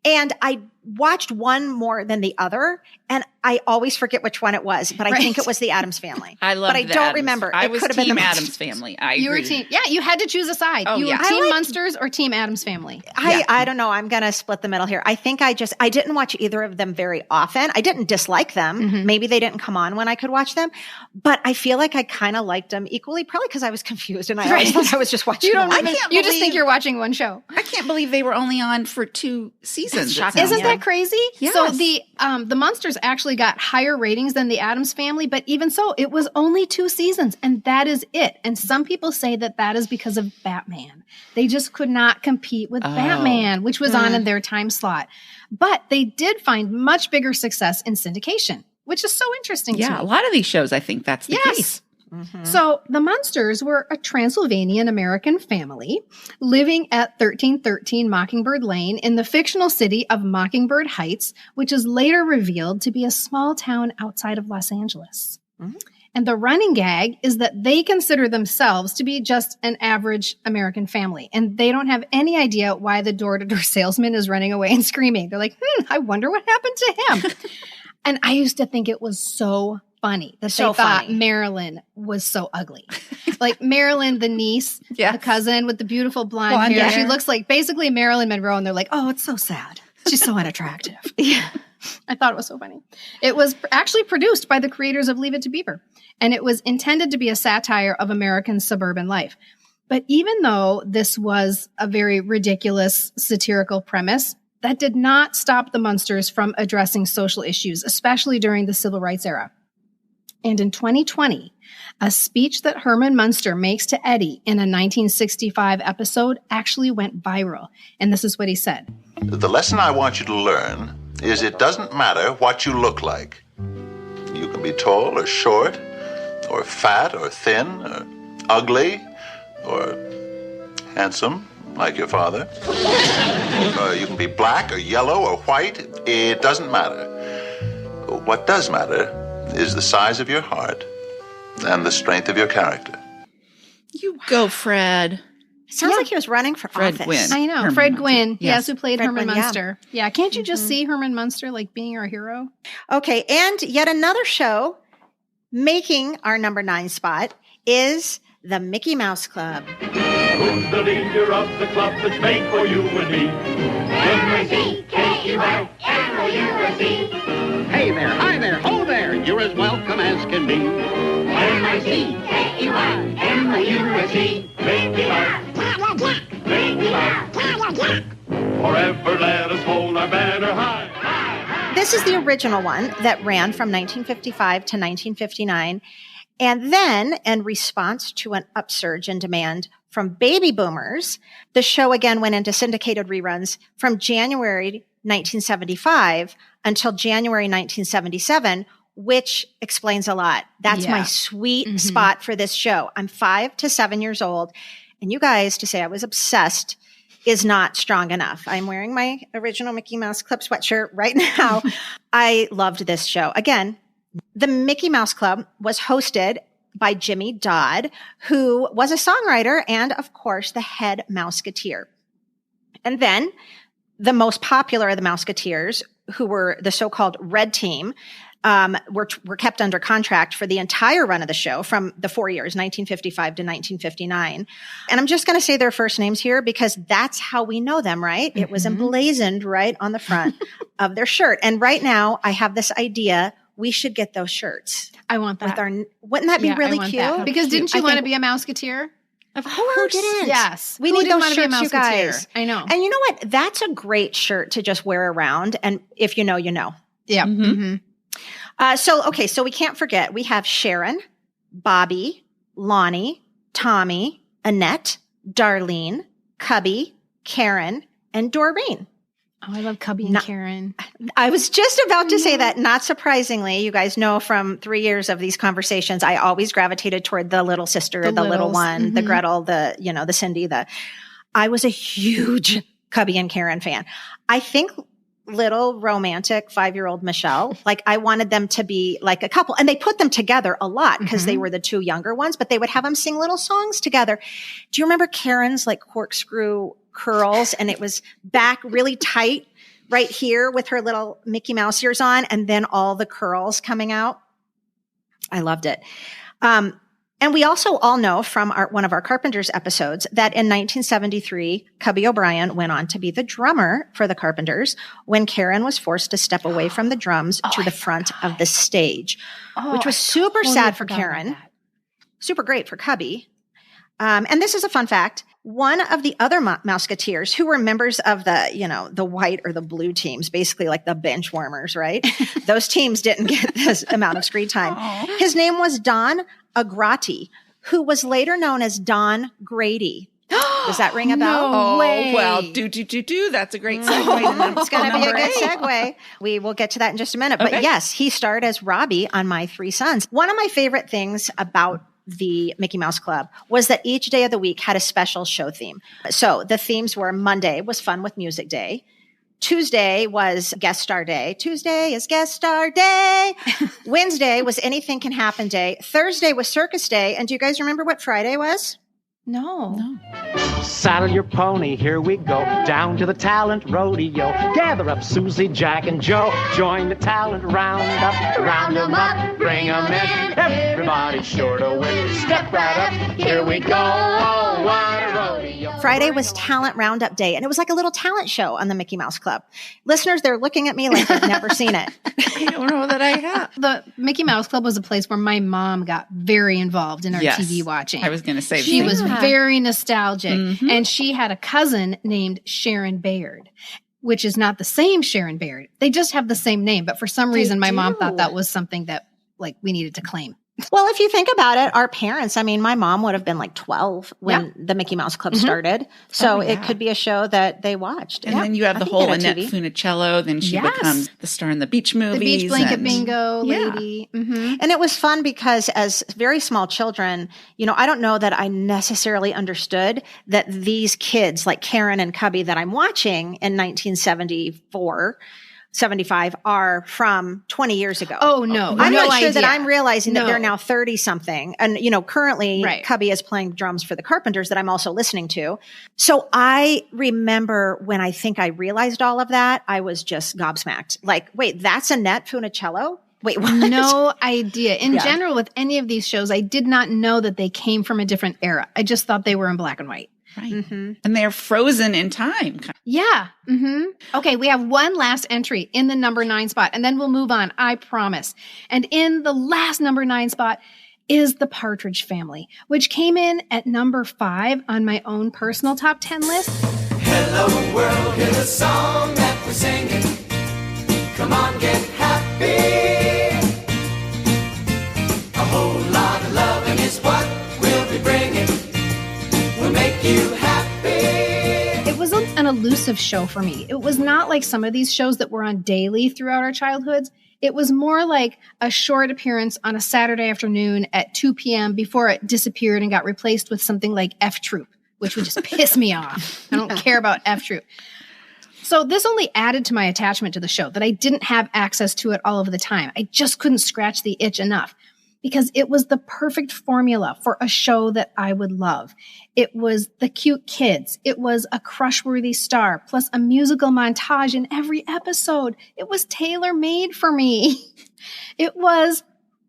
And I watched one more than the other, and I always forget which one it was, but I think it was The Addams Family. I love But I don't remember. I was could have been Team the Addams Family. I agree. You were team. Yeah, you had to choose a side. Oh, you were Team Monsters or Team Addams Family. I don't know. I'm going to split the middle here. I think I didn't watch either of them very often. I didn't dislike them. Mm-hmm. Maybe they didn't come on when I could watch them, but I feel like I kind of liked them equally, probably because I was confused and I always thought I was just watching them. You just think you're watching one show. I can't believe they were only on for 2 seasons. Isn't that crazy? Yes. So the Monsters actually got higher ratings than the Addams Family, but even so, it was only 2 seasons, and that is it. And some people say that is because of Batman. They just could not compete with Batman, which was on in their time slot. But they did find much bigger success in syndication, which is so interesting to me. Yeah, a lot of these shows, I think that's the case. Mm-hmm. So the Monsters were a Transylvanian American family living at 1313 Mockingbird Lane in the fictional city of Mockingbird Heights, which is later revealed to be a small town outside of Los Angeles. Mm-hmm. And the running gag is that they consider themselves to be just an average American family, and they don't have any idea why the door-to-door salesman is running away and screaming. They're like, I wonder what happened to him. And I used to think it was so funny that they thought Marilyn was so ugly. Like Marilyn, the niece, the cousin with the beautiful blonde hair. She looks like basically Marilyn Monroe, and they're like, oh, it's so sad. She's so unattractive. I thought it was so funny. It was actually produced by the creators of Leave It to Beaver, and it was intended to be a satire of American suburban life. But even though this was a very ridiculous satirical premise, that did not stop the Monsters from addressing social issues, especially during the Civil Rights era. And in 2020, a speech that Herman Monster makes to Eddie in a 1965 episode actually went viral. And this is what he said. The lesson I want you to learn is it doesn't matter what you look like. You can be tall or short, or fat or thin, or ugly, or handsome, like your father. You can be black or yellow or white. It doesn't matter. What does matter is the size of your heart and the strength of your character. You go, Fred. Sounds like he was running for office. Gwynn. I know. Herman Fred Monster. Gwynn. Yes, who played Fred Herman Gwynn, Monster. Yeah. Can't you just see Herman Monster like being our hero? Okay. And yet another show making our number 9 spot is the Mickey Mouse Club. Who's the leader of the club that's made for you and me? M-I-C-K-E-Y-M-O-U-S-E. Hey there, hi there, ho there, you're as welcome as can be. M-I-C-K-E-Y-M-O-U-S-E. Mickey Mouse. Mickey Mouse. Forever let us hold our banner high. This is the original one that ran from 1955 to 1959. And then, in response to an upsurge in demand from baby boomers, the show again went into syndicated reruns from January 1975 until January 1977, which explains a lot. That's my sweet spot for this show. I'm 5 to 7 years old. And you guys, to say I was obsessed is not strong enough. I'm wearing my original Mickey Mouse Club sweatshirt right now. I loved this show. Again, the Mickey Mouse Club was hosted by Jimmy Dodd, who was a songwriter and, of course, the head Mouseketeer. And then the most popular of the Mouseketeers, who were the so-called Red Team, were kept under contract for the entire run of the show from the 4 years, 1955 to 1959. And I'm just going to say their first names here because that's how we know them, right? It was emblazoned right on the front of their shirt. And right now I have this idea. We should get those shirts. I want that. Wouldn't that be really cute? That. Because didn't you want to be a Mouseketeer? Of course. Who didn't? Yes. We need those shirts, you guys. I know. And you know what? That's a great shirt to just wear around. And if you know, you know. Yeah. So we can't forget. We have Sharon, Bobby, Lonnie, Tommy, Annette, Darlene, Cubby, Karen, and Doreen. Oh, I love Cubby and Karen. I was just about to say that. Not surprisingly, you guys know from 3 years of these conversations, I always gravitated toward the little sister, the little one, the Gretel, the Cindy. I was a huge Cubby and Karen fan. I think little romantic 5-year-old Michelle, like I wanted them to be like a couple, and they put them together a lot because they were the two younger ones, but they would have them sing little songs together. Do you remember Karen's like corkscrew curls, and it was back really tight right here with her little Mickey Mouse ears on, and then all the curls coming out? I loved it. And we also all know from one of our Carpenters episodes that in 1973, Cubby O'Brien went on to be the drummer for the Carpenters when Karen was forced to step away from the drums to the front of the stage, which was super sad for Karen, super great for Cubby. And this is a fun fact. One of the other Mouseketeers who were members of the white or the blue teams, basically like the bench warmers, right? Those teams didn't get this amount of screen time. Aww. His name was Don Agrati, who was later known as Don Grady. Does that ring a bell? No way. Well, that's a great segue. It's going to be a good segue. We will get to that in just a minute. But yes, he starred as Robbie on My Three Sons. One of my favorite things about the Mickey Mouse Club was that each day of the week had a special show theme. So the themes were Monday was Fun with Music Day. Tuesday was Guest Star Day. Tuesday is Guest Star Day. Wednesday was Anything Can Happen Day. Thursday was Circus Day. And do you guys remember what Friday was? No. Saddle your pony, here we go, down to the Talent Rodeo. Gather up Susie, Jack, and Joe. Join the Talent Roundup. Round them up, bring 'em in. Everybody's sure to win. Step right up, here we go. Oh, what a rodeo. Friday was Talent Roundup Day, and it was like a little talent show on the Mickey Mouse Club. Listeners, they're looking at me like they've never seen it. I don't know that I have. The Mickey Mouse Club was a place where my mom got very involved in our TV watching. I was going to say she was very nostalgic, and she had a cousin named Sharon Baird, which is not the same Sharon Baird. They just have the same name, but for some reason, my mom thought that was something that like we needed to claim. Well, if you think about it, our parents, I mean, my mom would have been like 12 when the Mickey Mouse Club started. So it could be a show that they watched. And then you have the whole Annette Funicello. Then she becomes the star in the Beach movies. The Beach Blanket Bingo lady. And it was fun because as very small children, I don't know that I necessarily understood that these kids like Karen and Cubby that I'm watching in 1974 75 are from 20 years ago. Oh, no. I'm no not sure idea. that I'm realizing that they're now 30 something. And, currently Cubby is playing drums for the Carpenters that I'm also listening to. So I remember when I think I realized all of that, I was just gobsmacked. Like, wait, that's Annette Funicello? Wait, what? No idea. In general, with any of these shows, I did not know that they came from a different era. I just thought they were in black and white. Right. And they're frozen in time. Yeah. Okay, we have one last entry in the number 9 spot, and then we'll move on, I promise. And in the last number 9 spot is the Partridge Family, which came in at number 5 on my own personal top 10 list. Hello world, here's a song that we're singing. Come on, get happy. A whole lot of loving is what we'll be bringing. Make you happy. It was an elusive show for me. It was not like some of these shows that were on daily throughout our childhoods. It was more like a short appearance on a Saturday afternoon at 2 p.m. before it disappeared and got replaced with something like F Troop, which would just piss me off. I don't care about F Troop. So this only added to my attachment to the show, that I didn't have access to it all of the time. I just couldn't scratch the itch enough, because it was the perfect formula for a show that I would love. It was the cute kids. It was a crush-worthy star, plus a musical montage in every episode. It was tailor-made for me. It was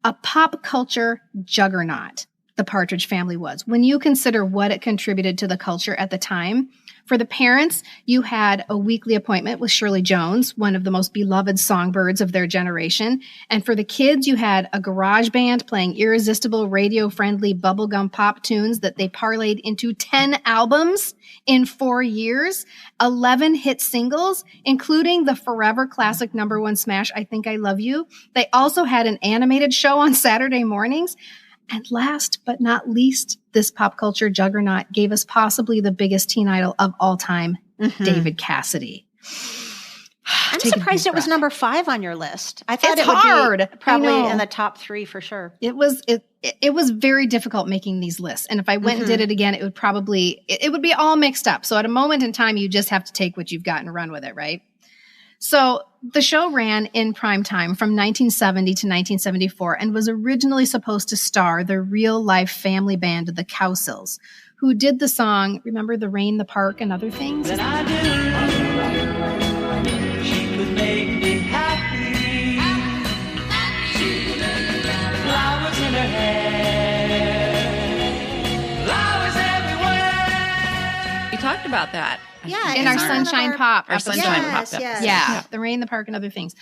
a pop culture juggernaut, the Partridge Family was, when you consider what it contributed to the culture at the time. For the parents, you had a weekly appointment with Shirley Jones, one of the most beloved songbirds of their generation. And for the kids, you had a garage band playing irresistible, radio-friendly bubblegum pop tunes that they parlayed into 10 albums in 4 years, 11 hit singles, including the forever classic #1 smash, I Think I Love You. They also had an animated show on Saturday mornings. And last but not least, this pop culture juggernaut gave us possibly the biggest teen idol of all time, David Cassidy. I'm surprised it was number 5 on your list. I thought It's it would hard. be probably in the top 3 for sure. It was very difficult making these lists. And if I went and did it again, it would probably, it would be all mixed up. So at a moment in time, you just have to take what you've got and run with it, right? So the show ran in prime time from 1970 to 1974 and was originally supposed to star the real-life family band, the Cowsills, who did the song, remember The Rain, the Park, and Other Things? That I do. She could make me happy. Flowers in her hair. Flowers everywhere. We talked about that. Yeah, in our Sunshine Pop. Our Sunshine Pop yes, episode. yes. Yeah, The Rain, the Park, and Other Things.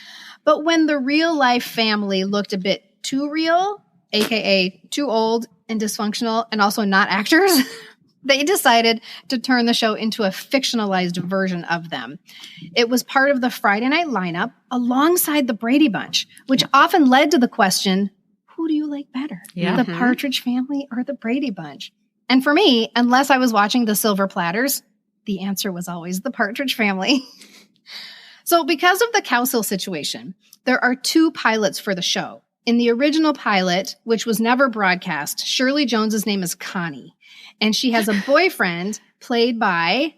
But when the real-life family looked a bit too real, aka too old and dysfunctional, and also not actors, they decided to turn the show into a fictionalized version of them. It was part of the Friday night lineup alongside the Brady Bunch, which often led to the question, who do you like better, the Partridge Family or the Brady Bunch? And for me, unless I was watching the Silver Platters, the answer was always the Partridge Family. So because of the Cowsill situation, there are 2 pilots for the show. In the original pilot, which was never broadcast, Shirley Jones's name is Connie. And she has a boyfriend played by,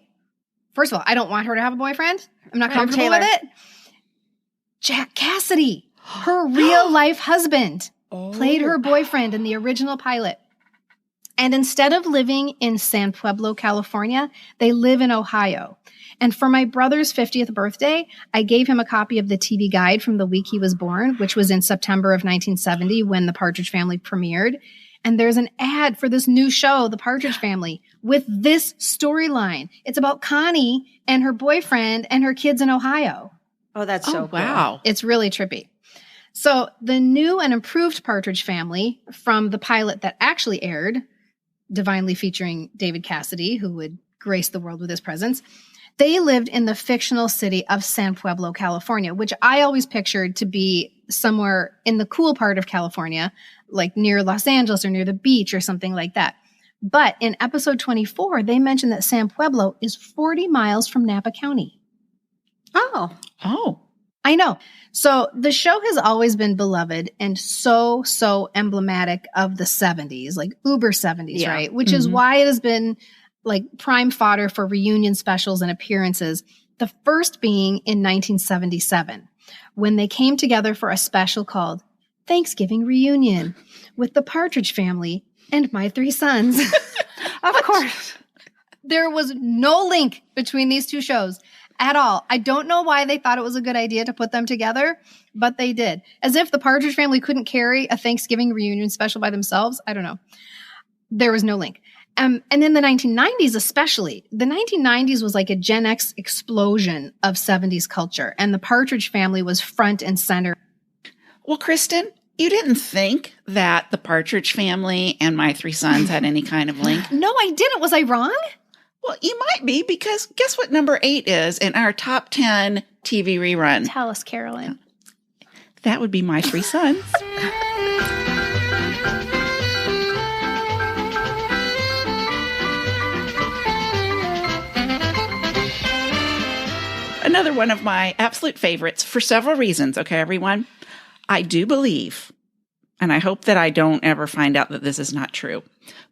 first of all, I don't want her to have a boyfriend. I'm not comfortable with it. Jack Cassidy, her real life husband, played her boyfriend in the original pilot. And instead of living in San Pueblo, California, they live in Ohio. And for my brother's 50th birthday, I gave him a copy of the TV guide from the week he was born, which was in September of 1970 when the Partridge Family premiered. And there's an ad for this new show, The Partridge Family, with this storyline. It's about Connie and her boyfriend and her kids in Ohio. Oh, that's so cool. Wow. It's really trippy. So the new and improved Partridge Family from the pilot that actually aired, divinely featuring David Cassidy, who would grace the world with his presence, they lived in the fictional city of San Pueblo, California, which I always pictured to be somewhere in the cool part of California, like near Los Angeles or near the beach or something like that. But in episode 24, they mentioned that San Pueblo is 40 miles from Napa County. Oh. I know. So the show has always been beloved and so emblematic of the 70s, like uber 70s, right? Which is why it has been like prime fodder for reunion specials and appearances. The first being in 1977, when they came together for a special called Thanksgiving Reunion with the Partridge Family and my 3 sons. Of course. There was no link between these 2 shows at all. I don't know why they thought it was a good idea to put them together, but they did. As if the Partridge Family couldn't carry a Thanksgiving reunion special by themselves. I don't know. There was no link. And in the 1990s especially, the 1990s was like a Gen X explosion of 70s culture, and the Partridge Family was front and center. Well, Kristen, you didn't think that the Partridge Family and my 3 sons had any kind of link? No, I didn't. Was I wrong? Well, you might be, because guess what number 8 is in our top 10 TV rerun? Tell us, Carolyn. That would be my 3 sons. Another one of my absolute favorites for several reasons, okay, everyone? I do believe, and I hope that I don't ever find out that this is not true,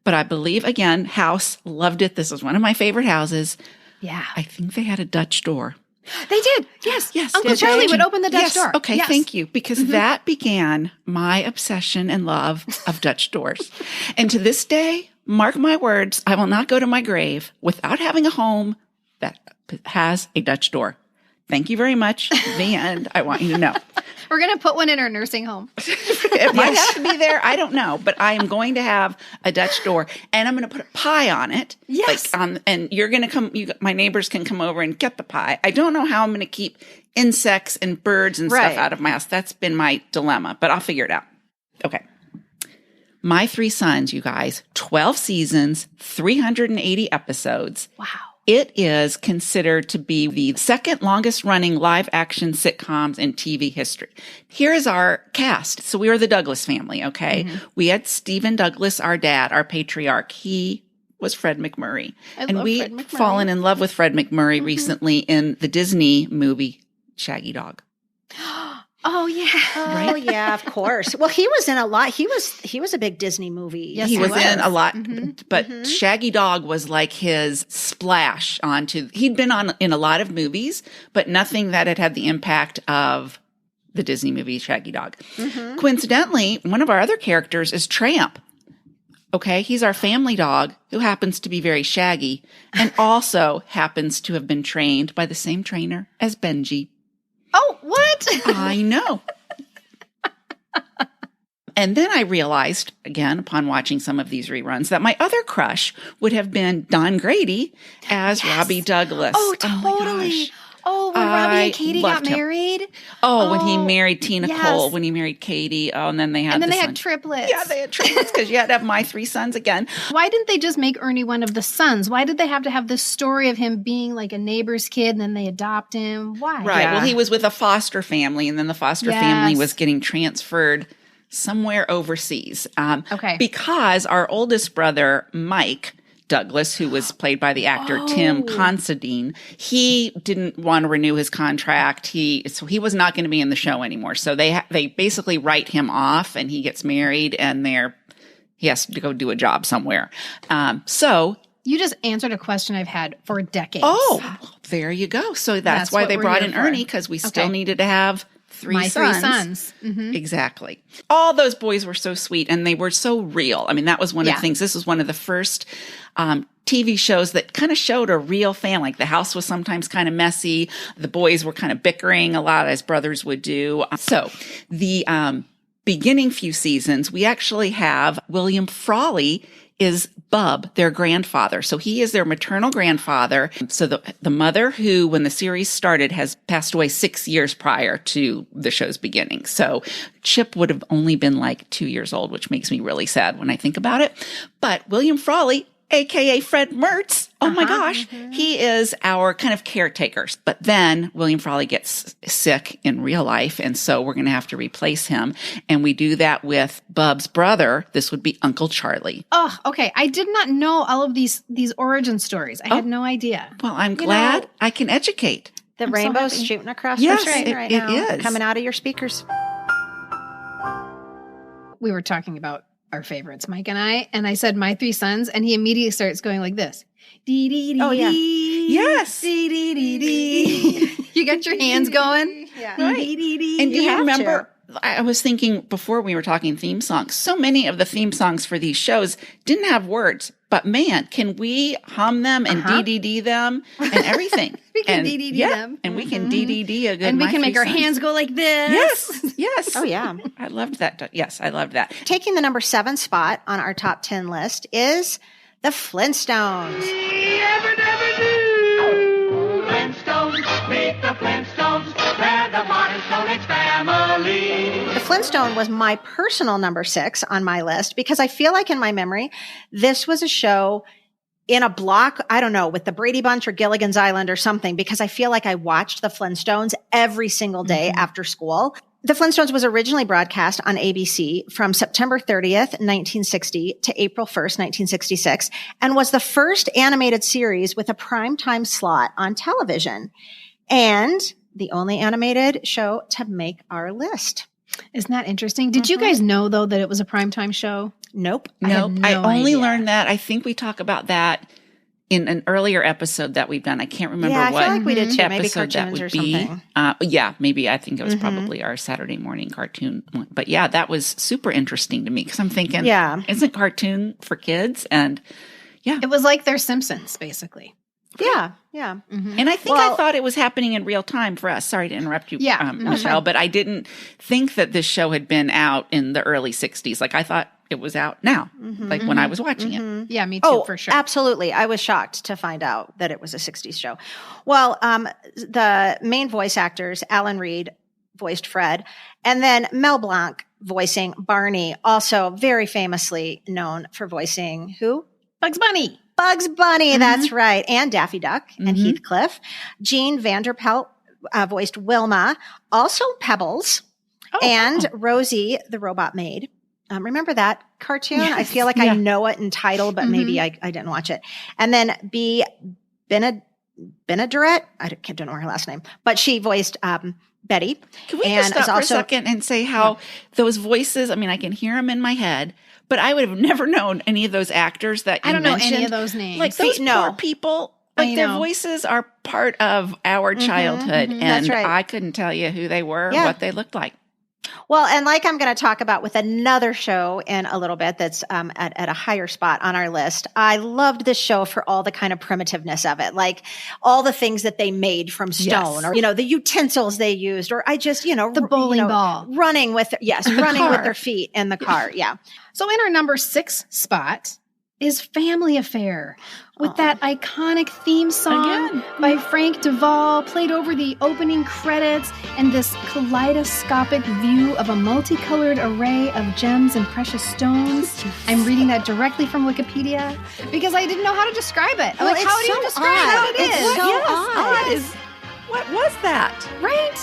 but I believe, again, house, loved it. This is one of my favorite houses. Yeah. I think they had a Dutch door. They did. Yes. Yes. Uncle Charlie would open the Dutch Yes. door. Okay. Yes. Thank you. Because that began my obsession and love of Dutch doors. And to this day, mark my words, I will not go to my grave without having a home that has a Dutch door. Thank you very much. The end. I want you to know. We're going to put one in our nursing home. It might have to be there. I don't know. But I am going to have a Dutch door, and I'm going to put a pie on it. Yes. And you're going to come, my neighbors can come over and get the pie. I don't know how I'm going to keep insects and birds and stuff out of my house. That's been my dilemma, but I'll figure it out. Okay. My Three Sons, you guys, 12 seasons, 380 episodes. Wow. It is considered to be the second longest running live action sitcoms in TV history. Here is our cast. So we were the Douglas family, okay? We had Stephen Douglas, our dad, our patriarch. He was Fred McMurray. And we'd fallen in love with Fred McMurray recently in the Disney movie Shaggy Dog. Oh yeah. Oh yeah, of course. Well, he was in a lot. He was a big Disney movie. Yes, he was in a lot, but Shaggy Dog was like his splash onto. He'd been in a lot of movies, but nothing that had the impact of the Disney movie Shaggy Dog. Coincidentally, one of our other characters is Tramp. Okay, he's our family dog who happens to be very shaggy and also happens to have been trained by the same trainer as Benji. Oh, what? I know. And then I realized, again, upon watching some of these reruns, that my other crush would have been Don Grady as Robbie Douglas. Oh, totally. Oh, when Robbie and Katie got married. Oh, when he married Tina Cole, when he married Katie. Oh, and then they had had triplets. Yeah, they had triplets because you had to have My Three Sons again. Why didn't they just make Ernie one of the sons? Why did they have to have this story of him being like a neighbor's kid and then they adopt him? Why? Right. Yeah. Well, he was with a foster family, and then the foster family was getting transferred somewhere overseas. Because our oldest brother, Mike Douglas, who was played by the actor Tim Considine, he didn't want to renew his contract. So he was not going to be in the show anymore. So they basically write him off, and he gets married, and he has to go do a job somewhere. So you just answered a question I've had for decades. Oh, there you go. So that's why they brought in Ernie, because we still needed to have three sons. Exactly. All those boys were so sweet, and they were so real. I mean, that was one of the things. This was one of the first TV shows that kind of showed a real family. Like the house was sometimes kind of messy. The boys were kind of bickering a lot, as brothers would do. So the beginning few seasons, we actually have William Frawley is Bub, their grandfather. So he is their maternal grandfather. So the mother, who, when the series started, has passed away 6 years prior to the show's beginning. So Chip would have only been like 2 years old, which makes me really sad when I think about it. But William Frawley, AKA Fred Mertz, oh my gosh, he is our kind of caretaker. But then William Frawley gets sick in real life, and so we're going to have to replace him. And we do that with Bub's brother. This would be Uncle Charlie. Oh, okay. I did not know all of these origin stories. I had no idea. Well, I'm glad I can educate. The rainbow's shooting across the screen right now. It is. Coming out of your speakers. We were talking about our favorites, Mike and I said My Three Sons, and he immediately starts going like this. Dee, dee, dee, oh, yeah. Yes. Dee, dee, dee, dee. You got your hands going? Yeah. Right. Dee, dee, dee. And do you remember, I was thinking before we were talking theme songs, so many of the theme songs for these shows didn't have words, but man, can we hum them and dee-dee-dee them and everything. We can dee-dee-dee them. And we can dee-dee-dee a good And we My can make Three our Sons. hands go like this. Yes, yes. Oh, yeah. I loved that. Yes, I loved that. Taking the number 7 spot on our top 10 list is the Flintstones. Flintstones, meet the Flintstones, they're the modern Stone Age family. The Flintstone was my personal number 6 on my list because I feel like in my memory, this was a show in a block, I don't know, with the Brady Bunch or Gilligan's Island or something, because I feel like I watched the Flintstones every single day after school. The Flintstones was originally broadcast on ABC from September 30th, 1960 to April 1st, 1966, and was the first animated series with a primetime slot on television, and the only animated show to make our list. Isn't that interesting? Did you guys know, though, that it was a primetime show? Nope. I only learned that. I think we talk about that in an earlier episode that we've done. I can't remember I what feel like we did too. episode Maybe that cartoons would or be. something. Maybe I think it was probably our Saturday morning cartoon one. But yeah, that was super interesting to me because I'm thinking, isn't cartoon for kids? And it was like their Simpsons, basically. Yeah. And I think I thought it was happening in real time for us. Sorry to interrupt you, Michelle, but I didn't think that this show had been out in the early 60s. Like I thought it was out now, like when I was watching it. Yeah, me too, for sure. Absolutely. I was shocked to find out that it was a 60s show. Well, the main voice actors, Alan Reed voiced Fred, and then Mel Blanc voicing Barney, also very famously known for voicing who? Bugs Bunny. Bugs Bunny, that's right. And Daffy Duck and Heathcliff. Jean Vanderpelt voiced Wilma, also Pebbles, and Rosie, the robot maid. Remember that cartoon? Yes. I feel like I know it in title, but maybe I didn't watch it. And then B. Benaderet, I don't know her last name, but she voiced Betty. Can we just stop for a second and say how those voices, I mean, I can hear them in my head, but I would have never known any of those actors that you mentioned. I don't know any of those names. Like those poor people, like their voices are part of our childhood. And I couldn't tell you who they were, what they looked like. Well, and like I'm going to talk about with another show in a little bit that's at a higher spot on our list. I loved this show for all the kind of primitiveness of it, like all the things that they made from stone or, the utensils they used, or I just, the bowling ball. Running with their feet in the car. Yeah. So in our number 6 spot is Family Affair with that iconic theme song by Frank Duvall, played over the opening credits, and this kaleidoscopic view of a multicolored array of gems and precious stones. I'm reading that directly from Wikipedia because I didn't know how to describe it. Well, how do you describe what it is? It's so odd. What was that? Right?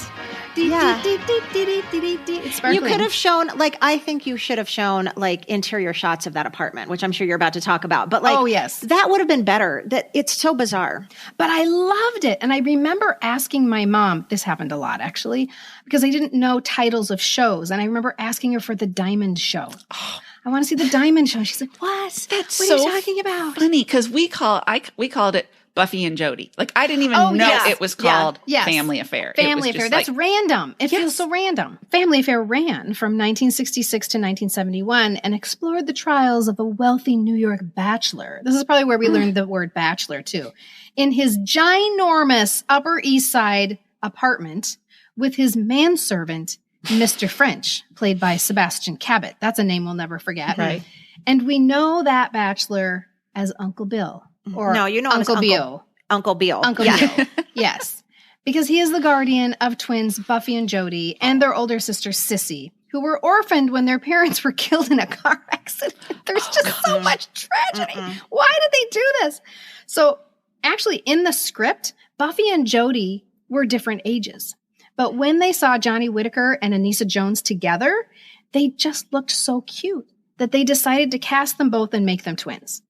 It's sparkling. You could have shown, I think you should have shown, interior shots of that apartment, which I'm sure you're about to talk about. But, that would have been better. That it's so bizarre. But I loved it. And I remember asking my mom, this happened a lot, actually, because I didn't know titles of shows. And I remember asking her for the Diamond Show. I want to see the Diamond Show. She's like, what? What are you talking about? Funny, because we called it Buffy and Jody. I didn't even know it was called Family Affair. Family Affair. That's random. It feels so random. Family Affair ran from 1966 to 1971 and explored the trials of a wealthy New York bachelor. This is probably where we learned the word bachelor, too. In his ginormous Upper East Side apartment with his manservant, Mr. French, played by Sebastian Cabot. That's a name we'll never forget. Right. And we know that bachelor as Uncle Bill. Or Uncle Beale. Uncle Beale. Uncle Beale. Yes. Because he is the guardian of twins Buffy and Jody and their older sister Sissy, who were orphaned when their parents were killed in a car accident. There's just so much tragedy. Why did they do this? So actually in the script, Buffy and Jody were different ages. But when they saw Johnny Whitaker and Anissa Jones together, they just looked so cute that they decided to cast them both and make them twins.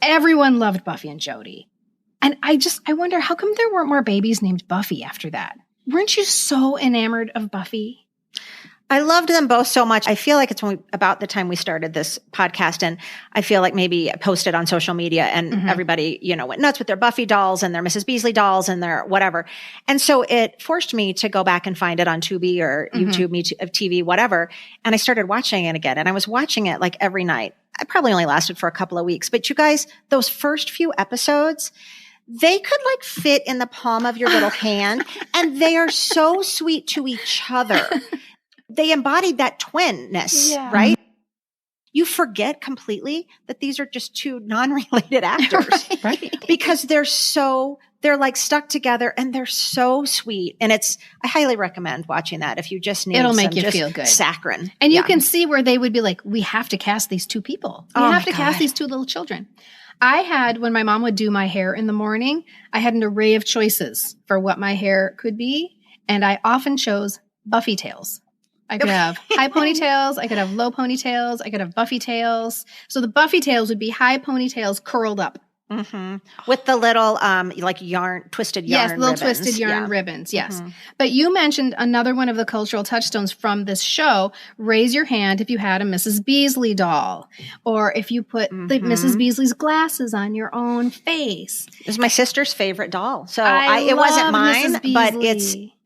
Everyone loved Buffy and Jody. And I wonder, how come there weren't more babies named Buffy after that? Weren't you so enamored of Buffy? I loved them both so much. I feel like it's about the time we started this podcast, and I feel like maybe I posted on social media and everybody, went nuts with their Buffy dolls and their Mrs. Beasley dolls and their whatever. And so it forced me to go back and find it on Tubi or YouTube TV, whatever. And I started watching it again, and I was watching it every night. I probably only lasted for a couple of weeks, but you guys, those first few episodes, they could fit in the palm of your little hand, and they are so sweet to each other. They embodied that twinness, right? You forget completely that these are just two non-related actors, right? Because they're stuck together and they're so sweet. And I highly recommend watching that if you just need It'll make you feel good. Saccharin. And you can see where they would be like, we have to cast these two people. We have to cast these two little children. When my mom would do my hair in the morning, I had an array of choices for what my hair could be. And I often chose Buffy tails. I could have high ponytails. I could have low ponytails. I could have Buffy tails. So the Buffy tails would be high ponytails curled up. With the little like twisted yarn ribbons. Yes, little twisted yarn ribbons, yes. But you mentioned another one of the cultural touchstones from this show. Raise your hand if you had a Mrs. Beasley doll, or if you put the Mrs. Beasley's glasses on your own face. It was my sister's favorite doll. So it wasn't mine, but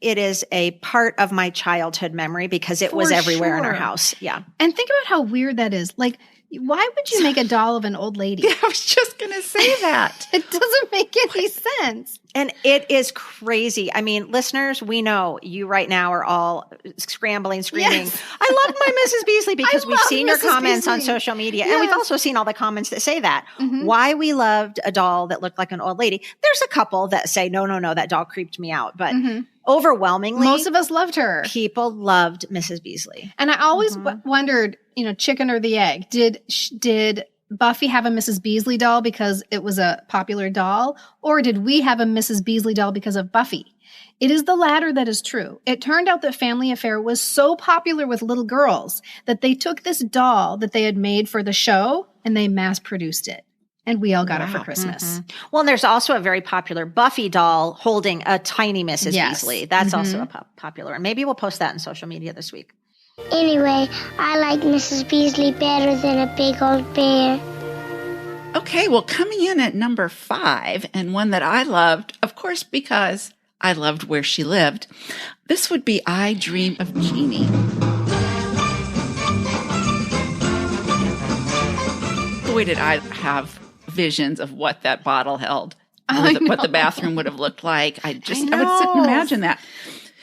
it is a part of my childhood memory because it was everywhere in our house. Yeah. And think about how weird that is. Like, why would you make a doll of an old lady? Yeah, I was just going to say that. It doesn't make any sense. And it is crazy. I mean, listeners, we know you right now are all scrambling, screaming, Yes. I love my Mrs. Beasley, because we've seen your Mrs. comments on Beasley. social media. Yes. And we've also seen all the comments that say that. Why we loved a doll that looked like an old lady. There's a couple that say, no, that doll creeped me out. But overwhelmingly, Most of us loved her. people loved Mrs. Beasley. And I always wondered, chicken or the egg. Did Buffy have a Mrs. Beasley doll because it was a popular doll? Or did we have a Mrs. Beasley doll because of Buffy? It is the latter that is true. It turned out that Family Affair was so popular with little girls that they took this doll that they had made for the show and they mass produced it. And we all got it for Christmas. Well, and there's also a very popular Buffy doll holding a tiny Mrs. Yes. Beasley. That's also a popular one. Maybe we'll post that in social media this week. Anyway, I like Mrs. Beasley better than a big old bear. Okay, well, coming in at number 5, and one that I loved, of course, because I loved where she lived, this would be I Dream of Genie. Boy, did I have visions of what that bottle held, what the bathroom would have looked like. I would sit and imagine that.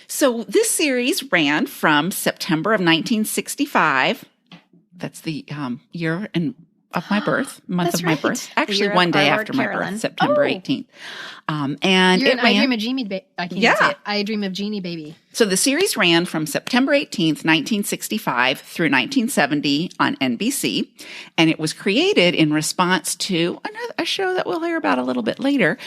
So this series ran from September of 1965. That's the year of my birth, month of my birth. Actually, one day after my birth, September 18th. And You're it ran. I Dream of Genie. I can't say it. I Dream of Genie, baby. So the series ran from September 18th, 1965 through 1970 on NBC, and it was created in response to a show that we'll hear about a little bit later,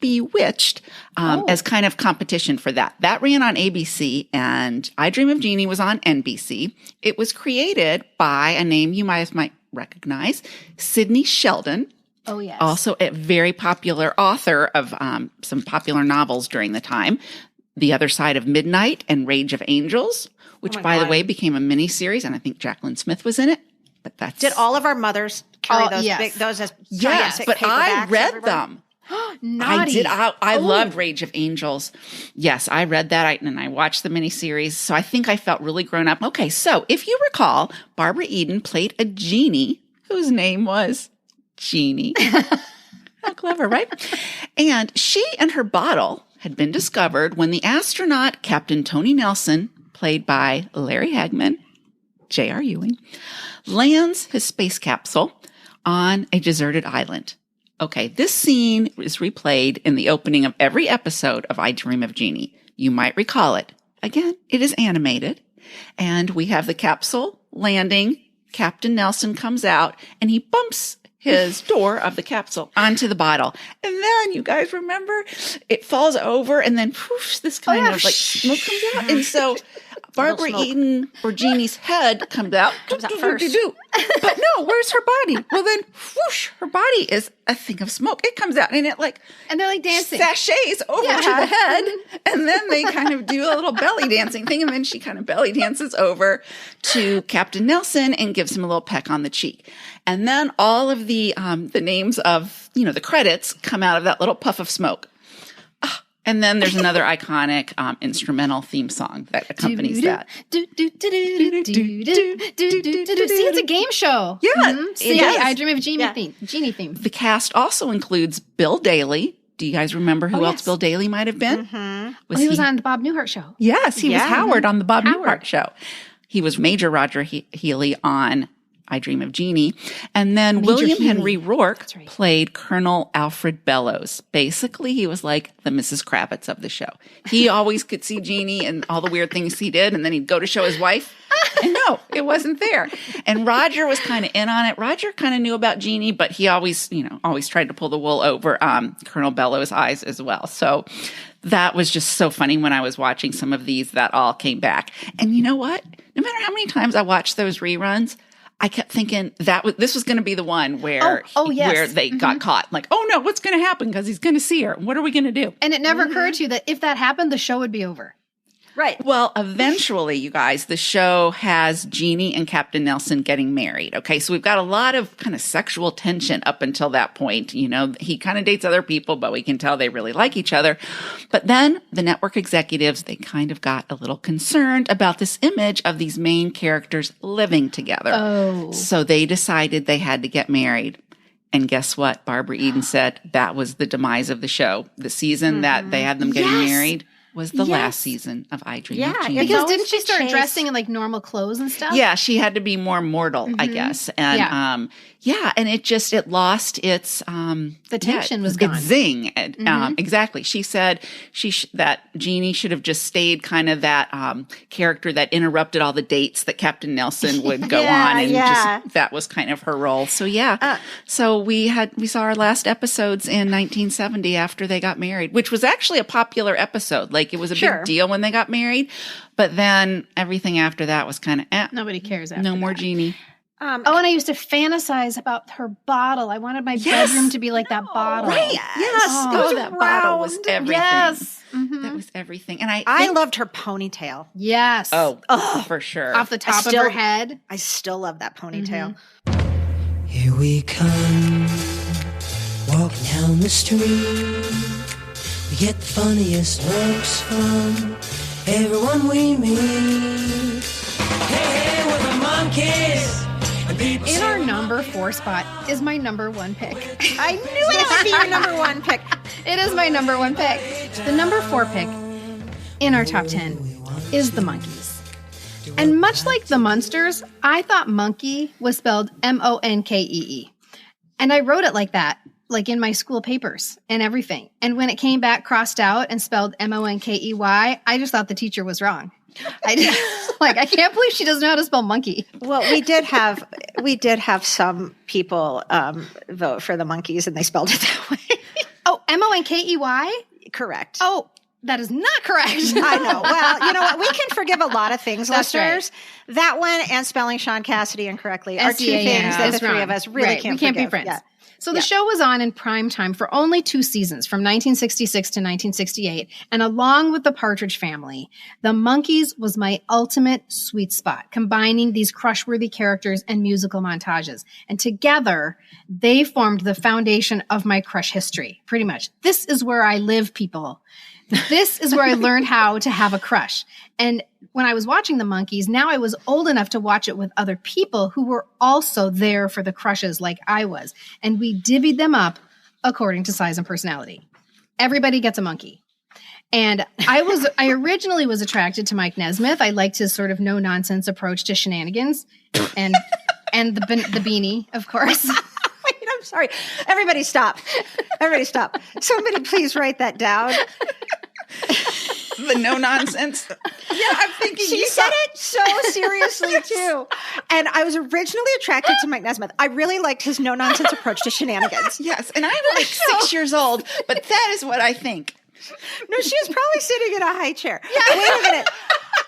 Bewitched, as kind of competition for that. That ran on ABC, and I Dream of Genie was on NBC. It was created by a name you might recognize, Sidney Sheldon. Oh, yes. Also a very popular author of some popular novels during the time. The Other Side of Midnight and Rage of Angels, which, by the way, became a miniseries, and I think Jacqueline Smith was in it. But that's Did all of our mothers carry those yes. big, those as yes, but I read them. Naughty. I did. I loved Rage of Angels. Yes, I read that, and I watched the miniseries. So I think I felt really grown up. Okay, so if you recall, Barbara Eden played a genie whose name was Genie. How clever, right? And she and her bottle had been discovered when the astronaut Captain Tony Nelson, played by Larry Hagman, J.R. Ewing, lands his space capsule on a deserted island. Okay, this scene is replayed in the opening of every episode of I Dream of Genie. You might recall it. Again, it is animated, and we have the capsule landing. Captain Nelson comes out, and he bumps his door of the capsule onto the bottle. And then, you guys remember, it falls over, and then whoosh, this kind of like smoke comes out. And so Barbara Eden, or Genie's head, comes out first. But no, where's her body? Well, then whoosh, her body is a thing of smoke. It comes out, and and they're like dancing. Sachets over to the head, and then they kind of do a little belly dancing thing, and then she kind of belly dances over to Captain Nelson and gives him a little peck on the cheek. And then all of the names of, the credits come out of that little puff of smoke. And then there's another iconic instrumental theme song that accompanies that. See, it's a game show. Yeah. See, I Dream of Genie theme. The cast also includes Bill Daly. Do you guys remember who else Bill Daly might have been? He was on the Bob Newhart show. Yes, he was Howard on the Bob Newhart show. He was Major Roger Healy on I Dream of Genie. And then William Henry Rourke played Colonel Alfred Bellows. Basically, he was like the Mrs. Kravitz of the show. He always could see Genie and all the weird things he did, and then he'd go to show his wife, and no, it wasn't there. And Roger was kind of in on it. Roger kind of knew about Genie, but he always tried to pull the wool over Colonel Bellows' eyes as well. So that was just so funny when I was watching some of these that all came back. And you know what? No matter how many times I watched those reruns, I kept thinking this was going to be the one where yes. where they got caught. Like, oh no, what's going to happen? Because he's going to see her. What are we going to do? And it never occurred to you that if that happened, the show would be over. Right. Well, eventually, you guys, the show has Genie and Captain Nelson getting married. Okay. So we've got a lot of kind of sexual tension up until that point. You know, he kind of dates other people, but we can tell they really like each other. But then the network executives, they kind of got a little concerned about this image of these main characters living together. Oh. So they decided they had to get married. And guess what? Barbara Eden said that was the demise of the show. The season that they had them getting married was the last season of I Dream of Genie. Because didn't she start dressing in like normal clothes and stuff? Yeah, she had to be more mortal, I guess. And and it lost its the tension was gone. Its zing. Exactly. She said that Genie should have just stayed kind of that character that interrupted all the dates that Captain Nelson would go on, and just that was kind of her role. So so we saw our last episodes in 1970 after they got married, which was actually a popular episode. Like, it was a big deal when they got married, but then everything after that was kind of nobody cares after no more Genie. And I used to fantasize about her bottle. I wanted my bedroom to be like that bottle. Right. Yes. That bottle was everything. Yes. That was everything. And I loved her ponytail. Yes. Oh, for sure. Off the top of her head. I still love that ponytail. Here we come, walking down the street. We get the funniest looks from everyone we meet. Hey, we're the monkeys. In our number 4 spot is my number 1 pick. I knew it would be your number 1 pick. It is my number 1 pick. The number 4 pick in our top 10 is the Monkees. And much like the Munsters, I thought monkey was spelled Monkee. And I wrote it like that, like in my school papers and everything. And when it came back crossed out and spelled Monkey, I just thought the teacher was wrong. I can't believe she doesn't know how to spell monkey. Well, we did have some people vote for the Monkees, and they spelled it that way. Oh, Monkey? Correct. Oh, that is not correct. I know. Well, you know what? We can forgive a lot of things, That's listeners. Right. That one and spelling Sean Cassidy incorrectly are two things that the three of us really can't be friends. Yeah. So the show was on in prime time for only 2 seasons, from 1966 to 1968. And along with the Partridge Family, the Monkees was my ultimate sweet spot, combining these crush-worthy characters and musical montages. And together, they formed the foundation of my crush history, pretty much. This is where I live, people. This is where I learned how to have a crush. And when I was watching the Monkees, now I was old enough to watch it with other people who were also there for the crushes like I was. And we divvied them up according to size and personality. Everybody gets a monkey. And I originally was attracted to Mike Nesmith. I liked his sort of no-nonsense approach to shenanigans and the beanie, of course. Wait, I'm sorry. Everybody stop. Somebody please write that down. The no nonsense. Yeah, I'm thinking she said it so seriously too. And I was originally attracted to Mike Nesmith. I really liked his no nonsense approach to shenanigans. Yes, and I'm like 6 years old, but that is what I think. No, she was probably sitting in a high chair. Yeah. Wait a minute.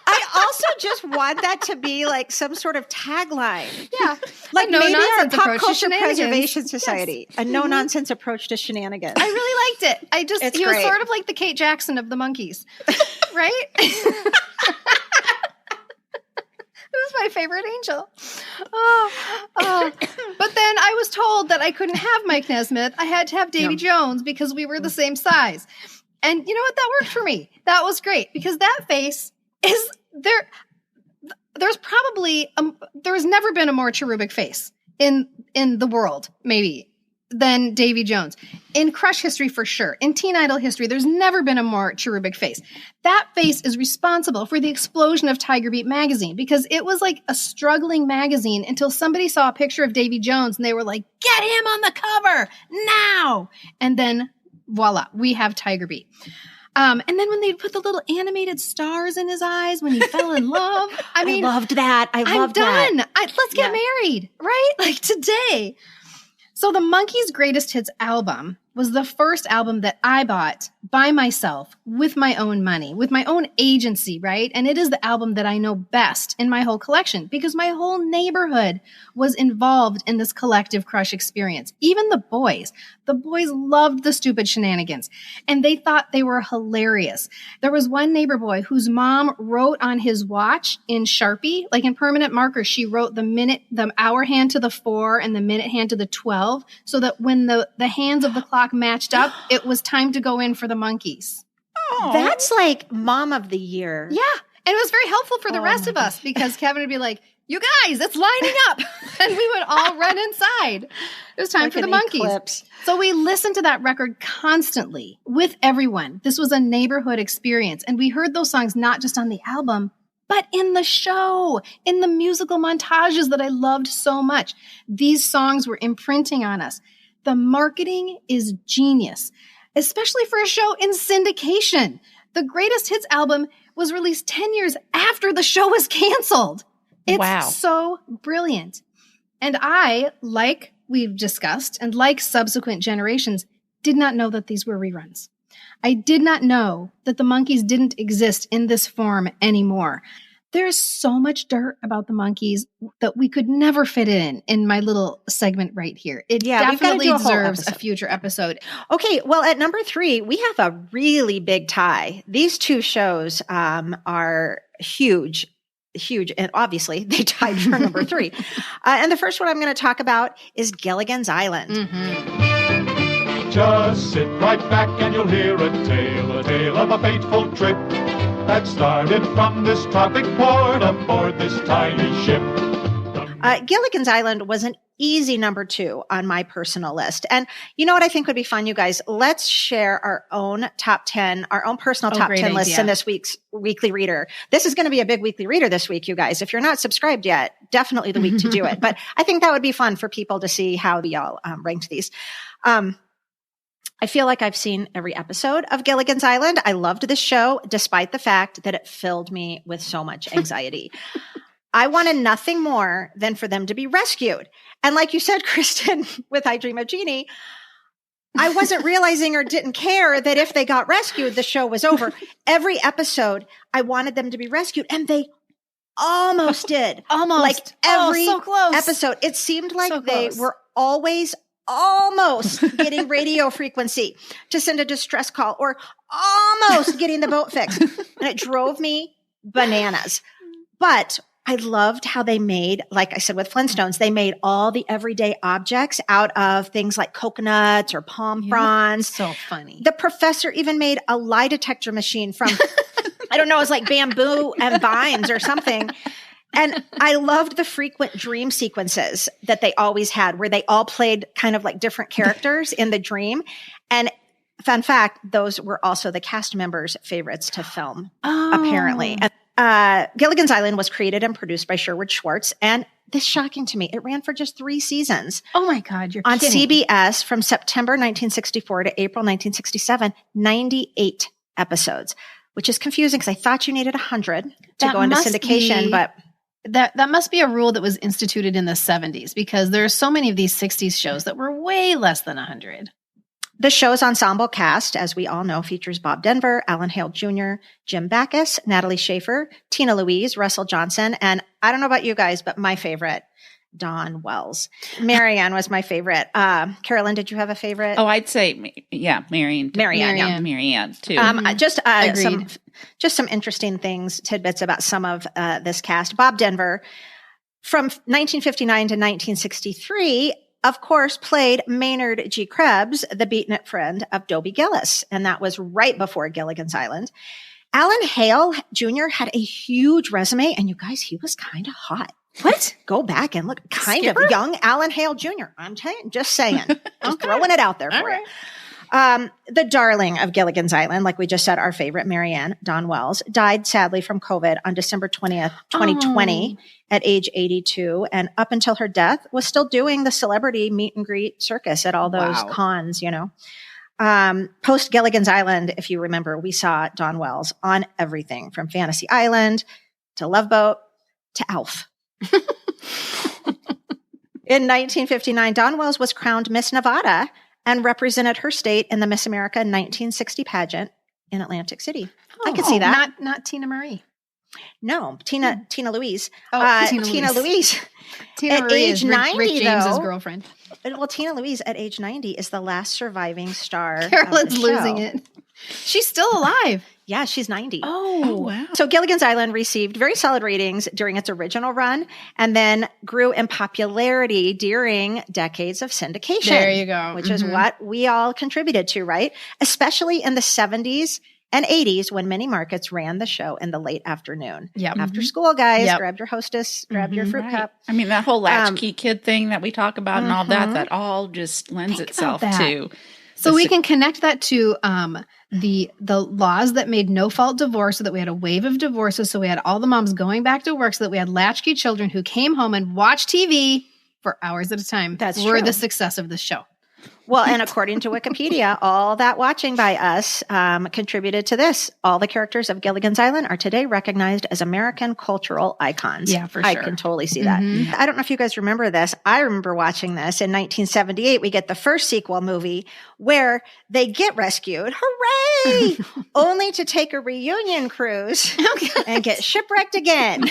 I also just want that to be like some sort of tagline. Yeah. Like no maybe our nonsense Pop Culture Preservation Society. Yes. A no-nonsense approach to shenanigans. I really liked it. He was sort of like the Kate Jackson of the Monkees. Right? It was my favorite angel. But then I was told that I couldn't have Mike Nesmith. I had to have Davy Jones because we were the same size. And you know what? That worked for me. That was great because that face is there. There's probably there's never been a more cherubic face in the world, maybe, than Davy Jones. In crush history, for sure. In teen idol history, there's never been a more cherubic face. That face is responsible for the explosion of Tiger Beat magazine because it was like a struggling magazine until somebody saw a picture of Davy Jones and they were like, "Get him on the cover now!" And then voila, we have Tiger Beat. And then when they put the little animated stars in his eyes when he fell in love, I loved that. I'm done. Let's get married, right? Like today. So the Monkees' greatest hits album was the first album that I bought by myself with my own money, with my own agency, right? And it is the album that I know best in my whole collection because my whole neighborhood was involved in this collective crush experience. Even the boys loved the stupid shenanigans and they thought they were hilarious. There was one neighbor boy whose mom wrote on his watch in Sharpie, like in permanent marker, she wrote the hour hand to the 4 and the minute hand to the 12 so that when the hands of the clock matched up, it was time to go in for the monkeys. Oh. That's like mom of the year. Yeah. And it was very helpful for the rest of us because Kevin would be like, you guys, it's lining up. And we would all run inside. It was time for the monkeys. Eclipse. So we listened to that record constantly with everyone. This was a neighborhood experience. And we heard those songs not just on the album, but in the show, in the musical montages that I loved so much. These songs were imprinting on us. The marketing is genius, especially for a show in syndication. The Greatest Hits album was released 10 years after the show was canceled. It's so brilliant. And I, like we've discussed, and like subsequent generations, did not know that these were reruns. I did not know that the Monkees didn't exist in this form anymore. There's so much dirt about the Monkees that we could never fit in my little segment right here. It definitely deserves a future episode. Okay, well, at number 3, we have a really big tie. These two shows are huge, and obviously they tied for number 3. And the first one I'm going to talk about is Gilligan's Island. Mm-hmm. Just sit right back and you'll hear a tale of a fateful trip that started from this tropic port aboard this tiny ship. Gilligan's Island was an easy number 2 on my personal list. And you know what I think would be fun, you guys? Let's share our own top 10, our own personal top 10 lists in this week's Weekly Reader. This is going to be a big Weekly Reader this week, you guys. If you're not subscribed yet, definitely the week to do it. But I think that would be fun for people to see how we all ranked these. I feel like I've seen every episode of Gilligan's Island. I loved this show, despite the fact that it filled me with so much anxiety. I wanted nothing more than for them to be rescued. And like you said, Kristen, with I Dream of Genie, I wasn't realizing or didn't care that if they got rescued, the show was over. Every episode, I wanted them to be rescued, and they almost did. Almost. Like every so close. episode. It seemed like they were always almost getting radio frequency to send a distress call or almost getting the boat fixed. And it drove me bananas. But I loved how they made, like I said with Flintstones, they made all the everyday objects out of things like coconuts or palm fronds. So funny. The professor even made a lie detector machine from, I don't know, it was like bamboo and vines or something. And I loved the frequent dream sequences that they always had where they all played kind of like different characters in the dream. And fun fact, those were also the cast members' favorites to film, apparently. Gilligan's Island was created and produced by Sherwood Schwartz. And this is shocking to me. It ran for just 3 seasons. Oh my God, you're on kidding. CBS from September 1964 to April 1967, 98 episodes, which is confusing because I thought you needed 100 to go into syndication, but... That must be a rule that was instituted in the 70s because there are so many of these 60s shows that were way less than 100. The show's ensemble cast, as we all know, features Bob Denver, Alan Hale Jr., Jim Backus, Natalie Schaefer, Tina Louise, Russell Johnson, and I don't know about you guys, but my favorite, Dawn Wells. Marianne was my favorite. Carolyn, did you have a favorite? Oh, I'd say, Marianne. Marianne too. Just some interesting tidbits about some of this cast. Bob Denver, from 1959 to 1963, of course, played Maynard G. Krebs, the beatnik friend of Dobie Gillis, and that was right before Gilligan's Island. Alan Hale Jr. had a huge resume, and you guys, he was kind of hot. What? Go back and look. Kind of young Alan Hale Jr. I'm just saying. Just throwing it out there for you. The darling of Gilligan's Island, like we just said, our favorite, Marianne, Dawn Wells, died sadly from COVID on December 20th, 2020 at age 82. And up until her death was still doing the celebrity meet and greet circus at all those cons, you know. Post Gilligan's Island, if you remember, we saw Dawn Wells on everything from Fantasy Island to Love Boat to Alf. In 1959, Dawn Wells was crowned Miss Nevada and represented her state in the Miss America 1960 pageant in Atlantic City. I could see that. Not Tina Marie. No, Tina Louise. Tina Louise. Tina At Marie age is Rick 90, James's though. girlfriend. Well, Tina Louise at age 90 is the last surviving star. Carolyn's losing it. She's still alive. Yeah, she's 90. Oh, wow. So Gilligan's Island received very solid ratings during its original run and then grew in popularity during decades of syndication. There you go. Which is what we all contributed to, right? Especially in the 70s and 80s when many markets ran the show in the late afternoon. Yep. After school, guys, grab your Hostess, grab your fruit cup. I mean, that whole latchkey kid thing that we talk about and all that all just lends itself to. So we can connect that to the laws that made no-fault divorce, so that we had a wave of divorces, so we had all the moms going back to work, so that we had latchkey children who came home and watched TV for hours at a time. That's were true. the success of this show. Well, and according to Wikipedia, all that watching by us contributed to this. All the characters of Gilligan's Island are today recognized as American cultural icons. Yeah, for sure. I can totally see that. I don't know if you guys remember this. I remember watching this in 1978. We get the first sequel movie where they get rescued. Hooray! Only to take a reunion cruise and get shipwrecked again.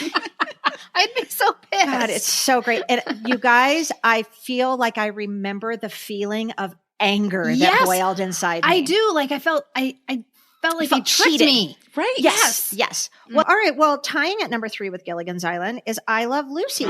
I'd be so pissed. God, it's so great. And you guys, I feel like I remember the feeling of anger that boiled inside me. I do. Like I felt like he tricked cheated. me. Right? Yes. Well, all right. Well, tying at number 3 with Gilligan's Island is I Love Lucy.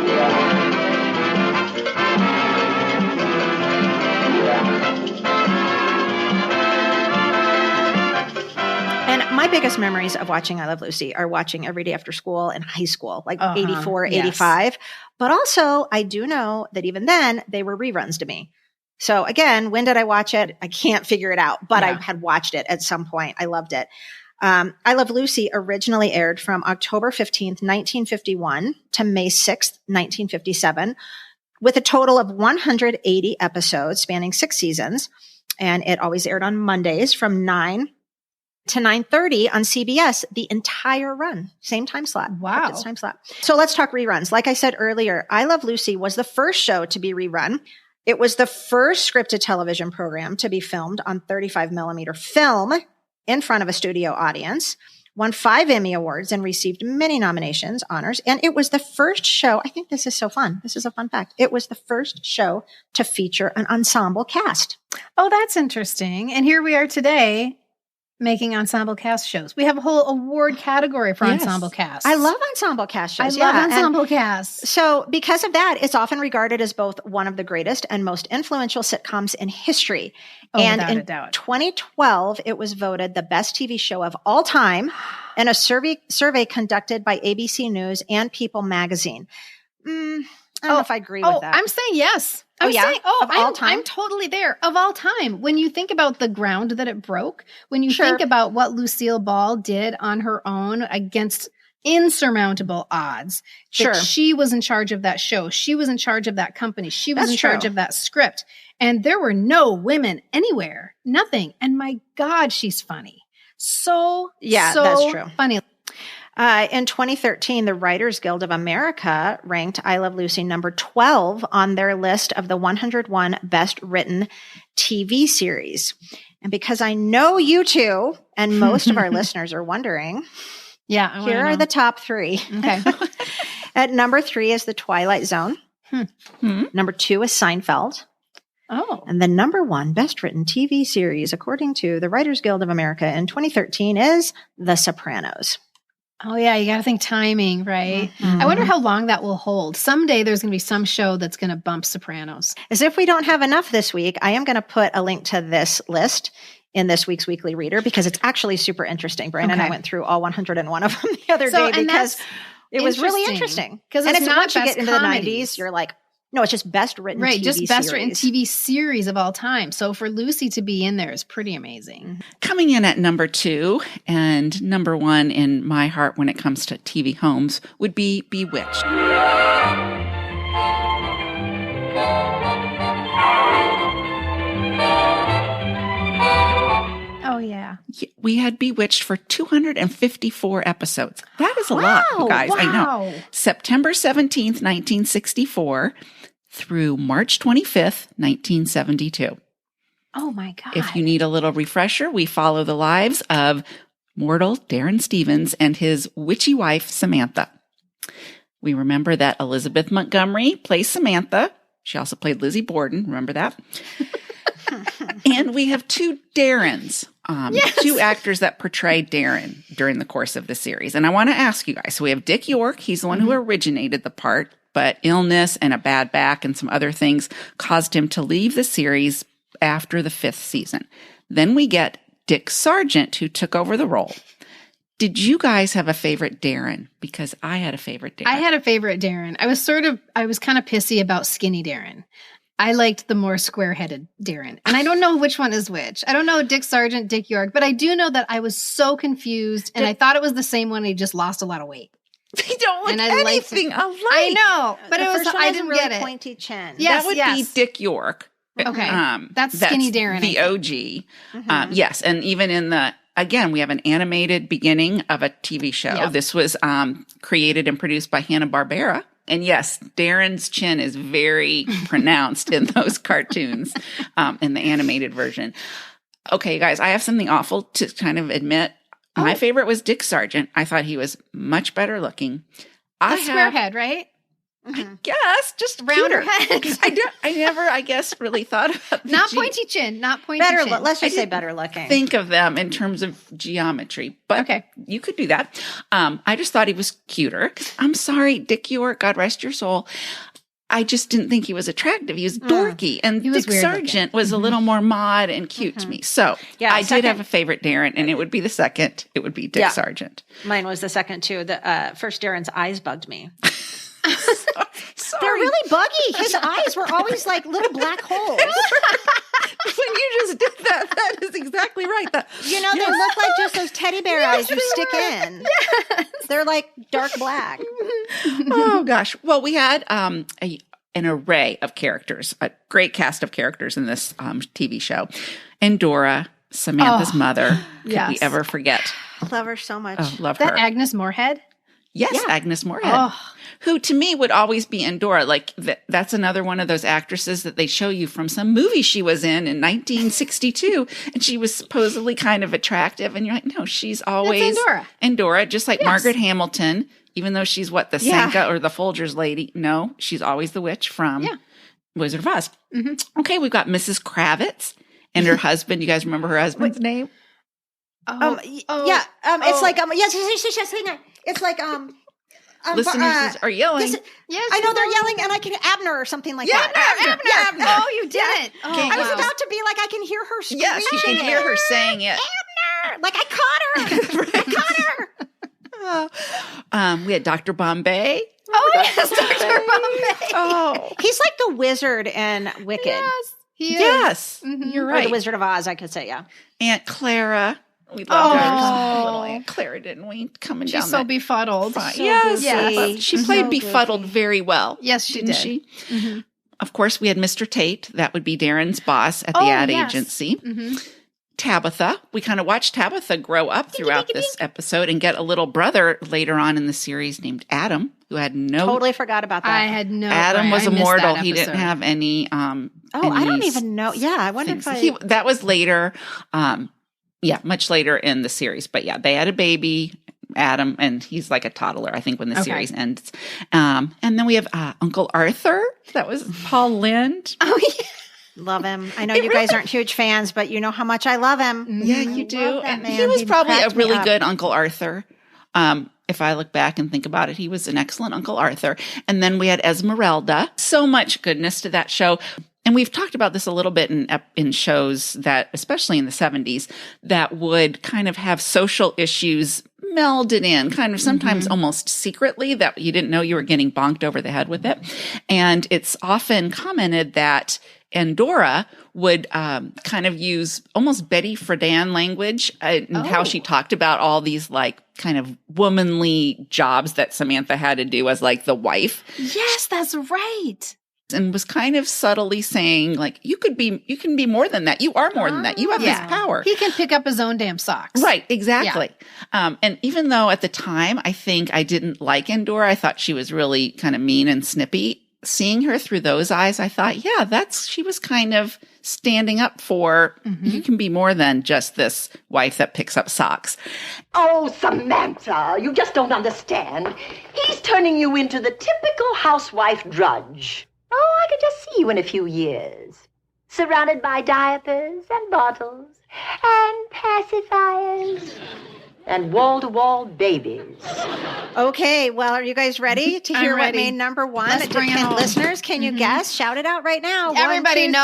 And my biggest memories of watching I Love Lucy are watching every day after school in high school, like 84, 85. But also, I do know that even then, they were reruns to me. So again, when did I watch it? I can't figure it out, but I had watched it at some point. I loved it. I Love Lucy originally aired from October 15th, 1951 to May 6th, 1957, with a total of 180 episodes spanning 6 seasons. And it always aired on Mondays from 9 to 9:30 on CBS, the entire run. Same time slot. Wow. Its time slot. So let's talk reruns. Like I said earlier, I Love Lucy was the first show to be rerun. It was the first scripted television program to be filmed on 35 millimeter film in front of a studio audience, won 5 Emmy Awards and received many nominations, honors. And it was the first show, I think this is so fun. This is a fun fact. It was the first show to feature an ensemble cast. Oh, that's interesting. And here we are today making ensemble cast shows. We have a whole award category for ensemble cast. I love ensemble cast shows. I love ensemble casts. So because of that, it's often regarded as both one of the greatest and most influential sitcoms in history. And without a in doubt. 2012, it was voted the best TV show of all time in a survey conducted by ABC News and People magazine. I don't know if I agree with that. I'm saying yes. I'm totally there. Of all time. When you think about the ground that it broke, when you think about what Lucille Ball did on her own against insurmountable odds, that she was in charge of that show. She was in charge of that company. She was in charge of that script. And there were no women anywhere. Nothing. And my God, she's funny. So that's true. Funny. In 2013, the Writers Guild of America ranked I Love Lucy number 12 on their list of the 101 best written TV series. And because I know you two and most of our listeners are wondering, here are the top 3. Okay. At number 3 is The Twilight Zone. Number 2 is Seinfeld. Oh. And the number 1 best written TV series, according to the Writers Guild of America in 2013, is The Sopranos. Oh, yeah. You got to think timing, right? I wonder how long that will hold. Someday there's going to be some show that's going to bump Sopranos. As if we don't have enough this week, I am going to put a link to this list in this week's Weekly Reader because it's actually super interesting. Brian and I went through all 101 of them the other day because it was really interesting. Because it's not once you best get into comedies. the 90s, you're like, no, it's just best written TV series. Just best written TV series of all time. So for Lucy to be in there is pretty amazing. Coming in at number 2 and number 1 in my heart when it comes to TV homes would be Bewitched. Oh, yeah. We had Bewitched for 254 episodes. That is a lot, you guys. Wow. I know. September 17th, 1964 through March 25th, 1972. Oh my God. If you need a little refresher, we follow the lives of mortal Darren Stevens and his witchy wife, Samantha. We remember that Elizabeth Montgomery plays Samantha. She also played Lizzie Borden. Remember that? And we have two Darrens, two actors that portray Darren during the course of the series. And I want to ask you guys. So we have Dick York. He's the one who originated the part, but illness and a bad back and some other things caused him to leave the series after the 5th season. Then we get Dick Sargent, who took over the role. Did you guys have a favorite Darren? Because I had a favorite Darren. I had a favorite Darren. I was kind of pissy about skinny Darren. I liked the more square-headed Darren. And I don't know which one is which. I don't know Dick Sargent, Dick York, but I do know that I was so confused and I thought it was the same one. He just lost a lot of weight. They don't look anything alike. I know, but the it was first one I has didn't a really get it. pointy chin. Yes, that would be Dick York. Okay. That's skinny Darren. The OG. Yes. And even in again, we have an animated beginning of a TV show. Yep. This was created and produced by Hanna-Barbera. And yes, Darren's chin is very pronounced in those cartoons, in the animated version. Okay, guys, I have something awful to kind of admit. My favorite was Dick Sargent. I thought he was much better looking. Square head, right? I guess just rounder head. I never, I guess, really thought about not pointy chin, not pointy better. Chin. Let's just say better looking. Think of them in terms of geometry, but you could do that. I just thought he was cuter. I'm sorry, Dick York, God rest your soul. I just didn't think he was attractive. He was dorky, and Dick Sargent was a little more mod and cute to me. So I did have a favorite Darren, and it would be the second. It would be Dick Sargent. Mine was the second too. The first Darren's eyes bugged me. Sorry. They're really buggy. His eyes were always like little black holes. When you just did that, that is exactly right. They look like just those teddy bear eyes you stick in. Yes. They're like dark black. Oh, gosh. Well, we had an array of characters, a great cast of characters in this TV show. And Dora, Samantha's mother. Could we ever forget? Love her so much. Oh, love her. That Agnes Moorehead? Yes, Agnes Moorehead, who to me would always be Endora. Like that's another one of those actresses that they show you from some movie she was in 1962, and she was supposedly kind of attractive, and you're like, no, she's always Endora, just like Margaret Hamilton, even though she's the Sanka or the Folgers lady. No, she's always the witch from Wizard of Oz. Mm-hmm. Okay, we've got Mrs. Kravitz and her husband. You guys remember her husband's name? It's like yes. It's like listeners are yelling. Yes, I know they're yelling, and I can Abner or something like that. Abner. Oh, you did it. I was about to be like, I can hear her screaming. Yes, you can hear her saying it. Abner, like I caught her. I caught her. We had Dr. Bombay. Oh yes, Dr. Bombay. Oh, he's like the wizard in Wicked. Yes, he is. Yes, you're right. Or the Wizard of Oz, I could say, Aunt Clara. We loved our little Aunt Clara, didn't we? Coming down. She's so befuddled. Yes. She played befuddled very well. Yes, she did. She? Mm-hmm. Of course, we had Mr. Tate. That would be Darren's boss at the ad agency. Mm-hmm. Tabitha. We kind of watched Tabitha grow up throughout this episode and get a little brother later on in the series named Adam, who had totally forgot about that. I had no. Adam was immortal. He didn't have any. I don't even know. Yeah, I wonder if that was later. Much later in the series. But they had a baby, Adam, and he's like a toddler, I think, when the series ends. And then we have Uncle Arthur. That was Paul Lynde. Oh, yeah. Love him. I know you guys aren't huge fans, but you know how much I love him. Yeah, you do. And he was probably a really good Uncle Arthur. If I look back and think about it, he was an excellent Uncle Arthur. And then we had Esmeralda. So much goodness to that show. And we've talked about this a little bit in shows that, especially in the 70s, that would kind of have social issues melded in, kind of sometimes almost secretly, that you didn't know you were getting bonked over the head with it. And it's often commented that Endora would kind of use almost Betty Friedan language and how she talked about all these like kind of womanly jobs that Samantha had to do as like the wife. Yes, that's right. And was kind of subtly saying, like, you can be more than that. You are more than that. You have this power. He can pick up his own damn socks. Right, exactly. Yeah. And even though at the time I think I didn't like Endora, I thought she was really kind of mean and snippy. seeing her through those eyes, I thought, yeah, she was kind of standing up for, you can be more than just this wife that picks up socks. Oh, Samantha, you just don't understand. He's turning you into the typical housewife drudge. Oh, I could just see you in a few years. Surrounded by diapers and bottles and pacifiers and wall-to-wall babies. Okay, well, are you guys ready to hear what made number one? Let's bring it home. Listeners, can you guess? Shout it out right now. Everybody 1, 2,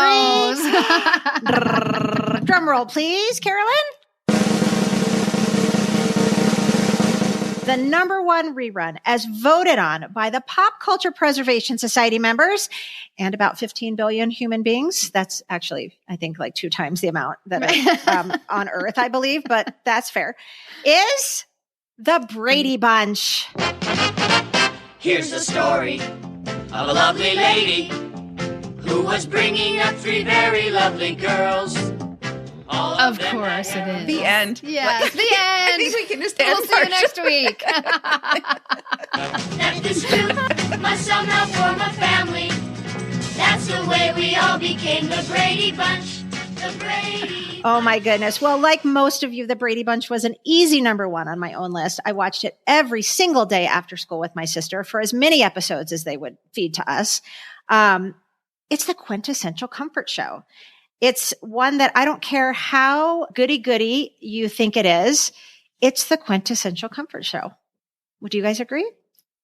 knows. Drum roll, please, Carolyn. The number one rerun, as voted on by the Pop Culture Preservation Society members and about 15 billion human beings. That's actually, I think, like 2 times the amount that are on Earth, I believe, but that's fair, is The Brady Bunch. Here's the story of a lovely lady who was bringing up 3 very lovely girls. Of course it is. The end. Yes, the end. I think we can just end. We'll see you next week. That this two must somehow form a family. That's the way we all became the Brady Bunch. The Brady. Oh my goodness. Well, like most of you, The Brady Bunch was an easy number one on my own list. I watched it every single day after school with my sister for as many episodes as they would feed to us. It's the quintessential comfort show. It's one that I don't care how goody-goody you think it is. It's the quintessential comfort show. Would you guys agree?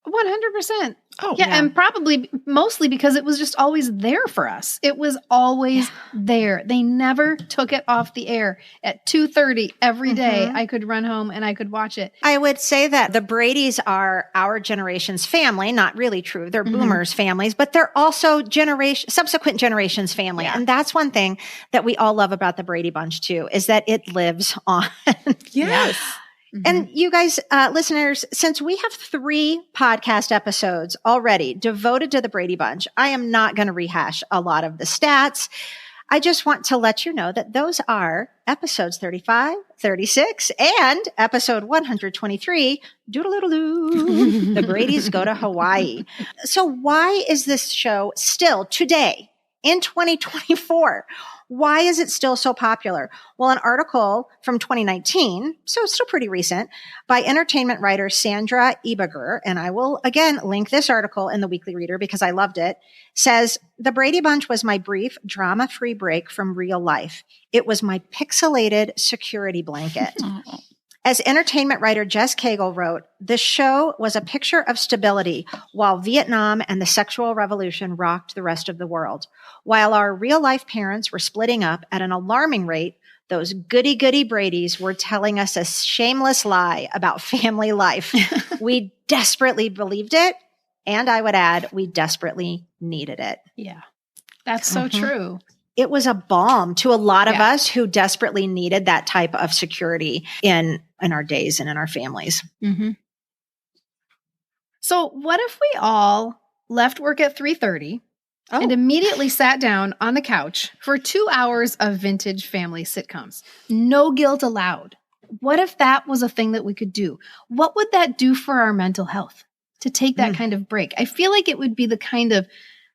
100%. Oh, yeah. And probably mostly because it was just always there for us. It was always there. They never took it off the air. At 2:30 every day, I could run home and I could watch it. I would say that the Bradys are our generation's family. Not really true. They're boomers' families, but they're also subsequent generations' family. Yeah. And that's one thing that we all love about the Brady Bunch too, is that it lives on. Yes. And you guys, listeners, since we have 3 podcast episodes already devoted to the Brady Bunch, I am not going to rehash a lot of the stats. I just want to let you know that those are episodes 35, 36, and episode 123, doodle-doodle-doo, The Bradys Go to Hawaii. So why is this show still today in 2024? Why is it still so popular? Well, an article from 2019, so it's still pretty recent, by entertainment writer Sandra Ebiger, and I will again link this article in the Weekly Reader because I loved it, says, "The Brady Bunch was my brief, drama-free break from real life. It was my pixelated security blanket." As entertainment writer Jess Cagle wrote, "The show was a picture of stability while Vietnam and the sexual revolution rocked the rest of the world. While our real-life parents were splitting up at an alarming rate, those goody-goody Bradys were telling us a shameless lie about family life. We desperately believed it, and I would add, we desperately needed it." Yeah, that's so true. It was a balm to a lot of us who desperately needed that type of security in our days and in our families. So what if we all left work at 3:30 and immediately sat down on the couch for 2 hours of vintage family sitcoms? No guilt allowed. What if that was a thing that we could do? What would that do for our mental health to take that kind of break? I feel like it would be the kind of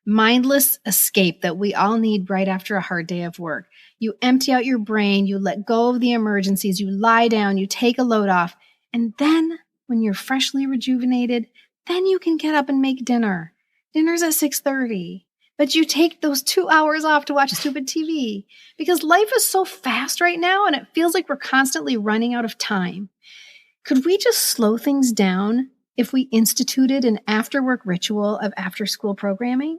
mindless escape that we all need right after a hard day of work. You empty out your brain, you let go of the emergencies, you lie down, you take a load off, and then when you're freshly rejuvenated, then you can get up and make dinner. Dinner's at 6:30, but you take those 2 hours off to watch stupid TV because life is so fast right now and it feels like we're constantly running out of time. Could we just slow things down if we instituted an after-work ritual of after-school programming?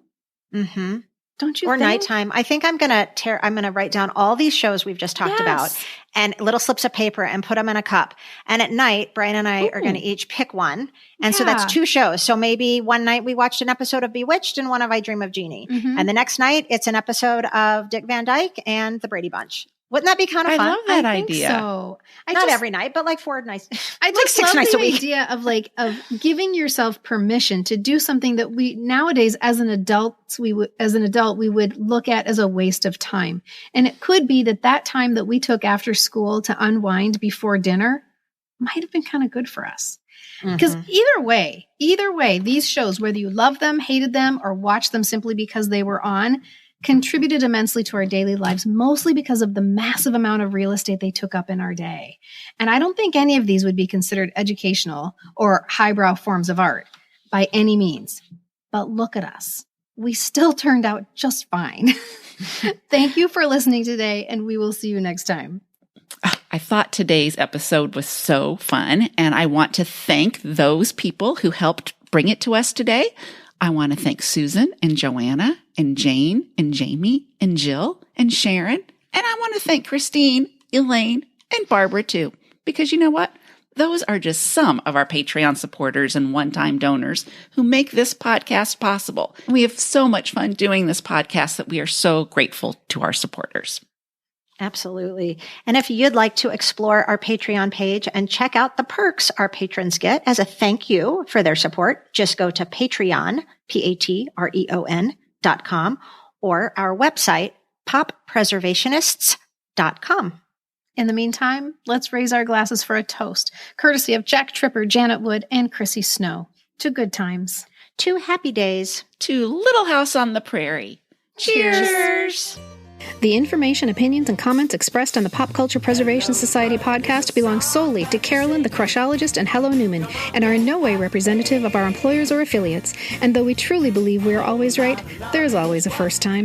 Don't you or think? Nighttime. I think I'm going to write down all these shows we've just talked about and little slips of paper and put them in a cup. And at night, Brian and I are going to each pick one. And so that's 2 shows. So maybe one night we watched an episode of Bewitched and one of I Dream of Genie. And the next night it's an episode of Dick Van Dyke and The Brady Bunch. Wouldn't that be kind of fun? I love that I idea. Think so. Not every night, but like 4 nights. I like just 6 love nights the a week. idea of giving yourself permission to do something that we nowadays as an adult we would look at as a waste of time. And it could be that time that we took after school to unwind before dinner might have been kind of good for us. Because either way, these shows, whether you love them, hated them, or watched them simply because they were on, contributed immensely to our daily lives, mostly because of the massive amount of real estate they took up in our day. And I don't think any of these would be considered educational or highbrow forms of art by any means. But look at us. We still turned out just fine. Thank you for listening today, and we will see you next time. I thought today's episode was so fun, and I want to thank those people who helped bring it to us today. I want to thank Susan and Joanna and Jane and Jamie and Jill and Sharon. And I want to thank Christine, Elaine, and Barbara too, because you know what? Those are just some of our Patreon supporters and one-time donors who make this podcast possible. We have so much fun doing this podcast that we are so grateful to our supporters. Absolutely. And if you'd like to explore our Patreon page and check out the perks our patrons get as a thank you for their support, just go to Patreon, Patreon.com, or our website, poppreservationists.com. In the meantime, let's raise our glasses for a toast, courtesy of Jack Tripper, Janet Wood, and Chrissy Snow. To good times. To happy days. To Little House on the Prairie. Cheers! The information, opinions, and comments expressed on the Pop Culture Preservation Society podcast belong solely to Carolyn, the Crushologist, and Hello Newman, and are in no way representative of our employers or affiliates. And though we truly believe we are always right, there is always a first time.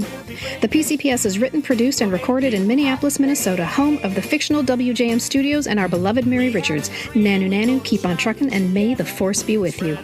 The PCPS is written, produced, and recorded in Minneapolis, Minnesota, home of the fictional WJM Studios and our beloved Mary Richards. Nanu Nanu, keep on truckin', and may the force be with you.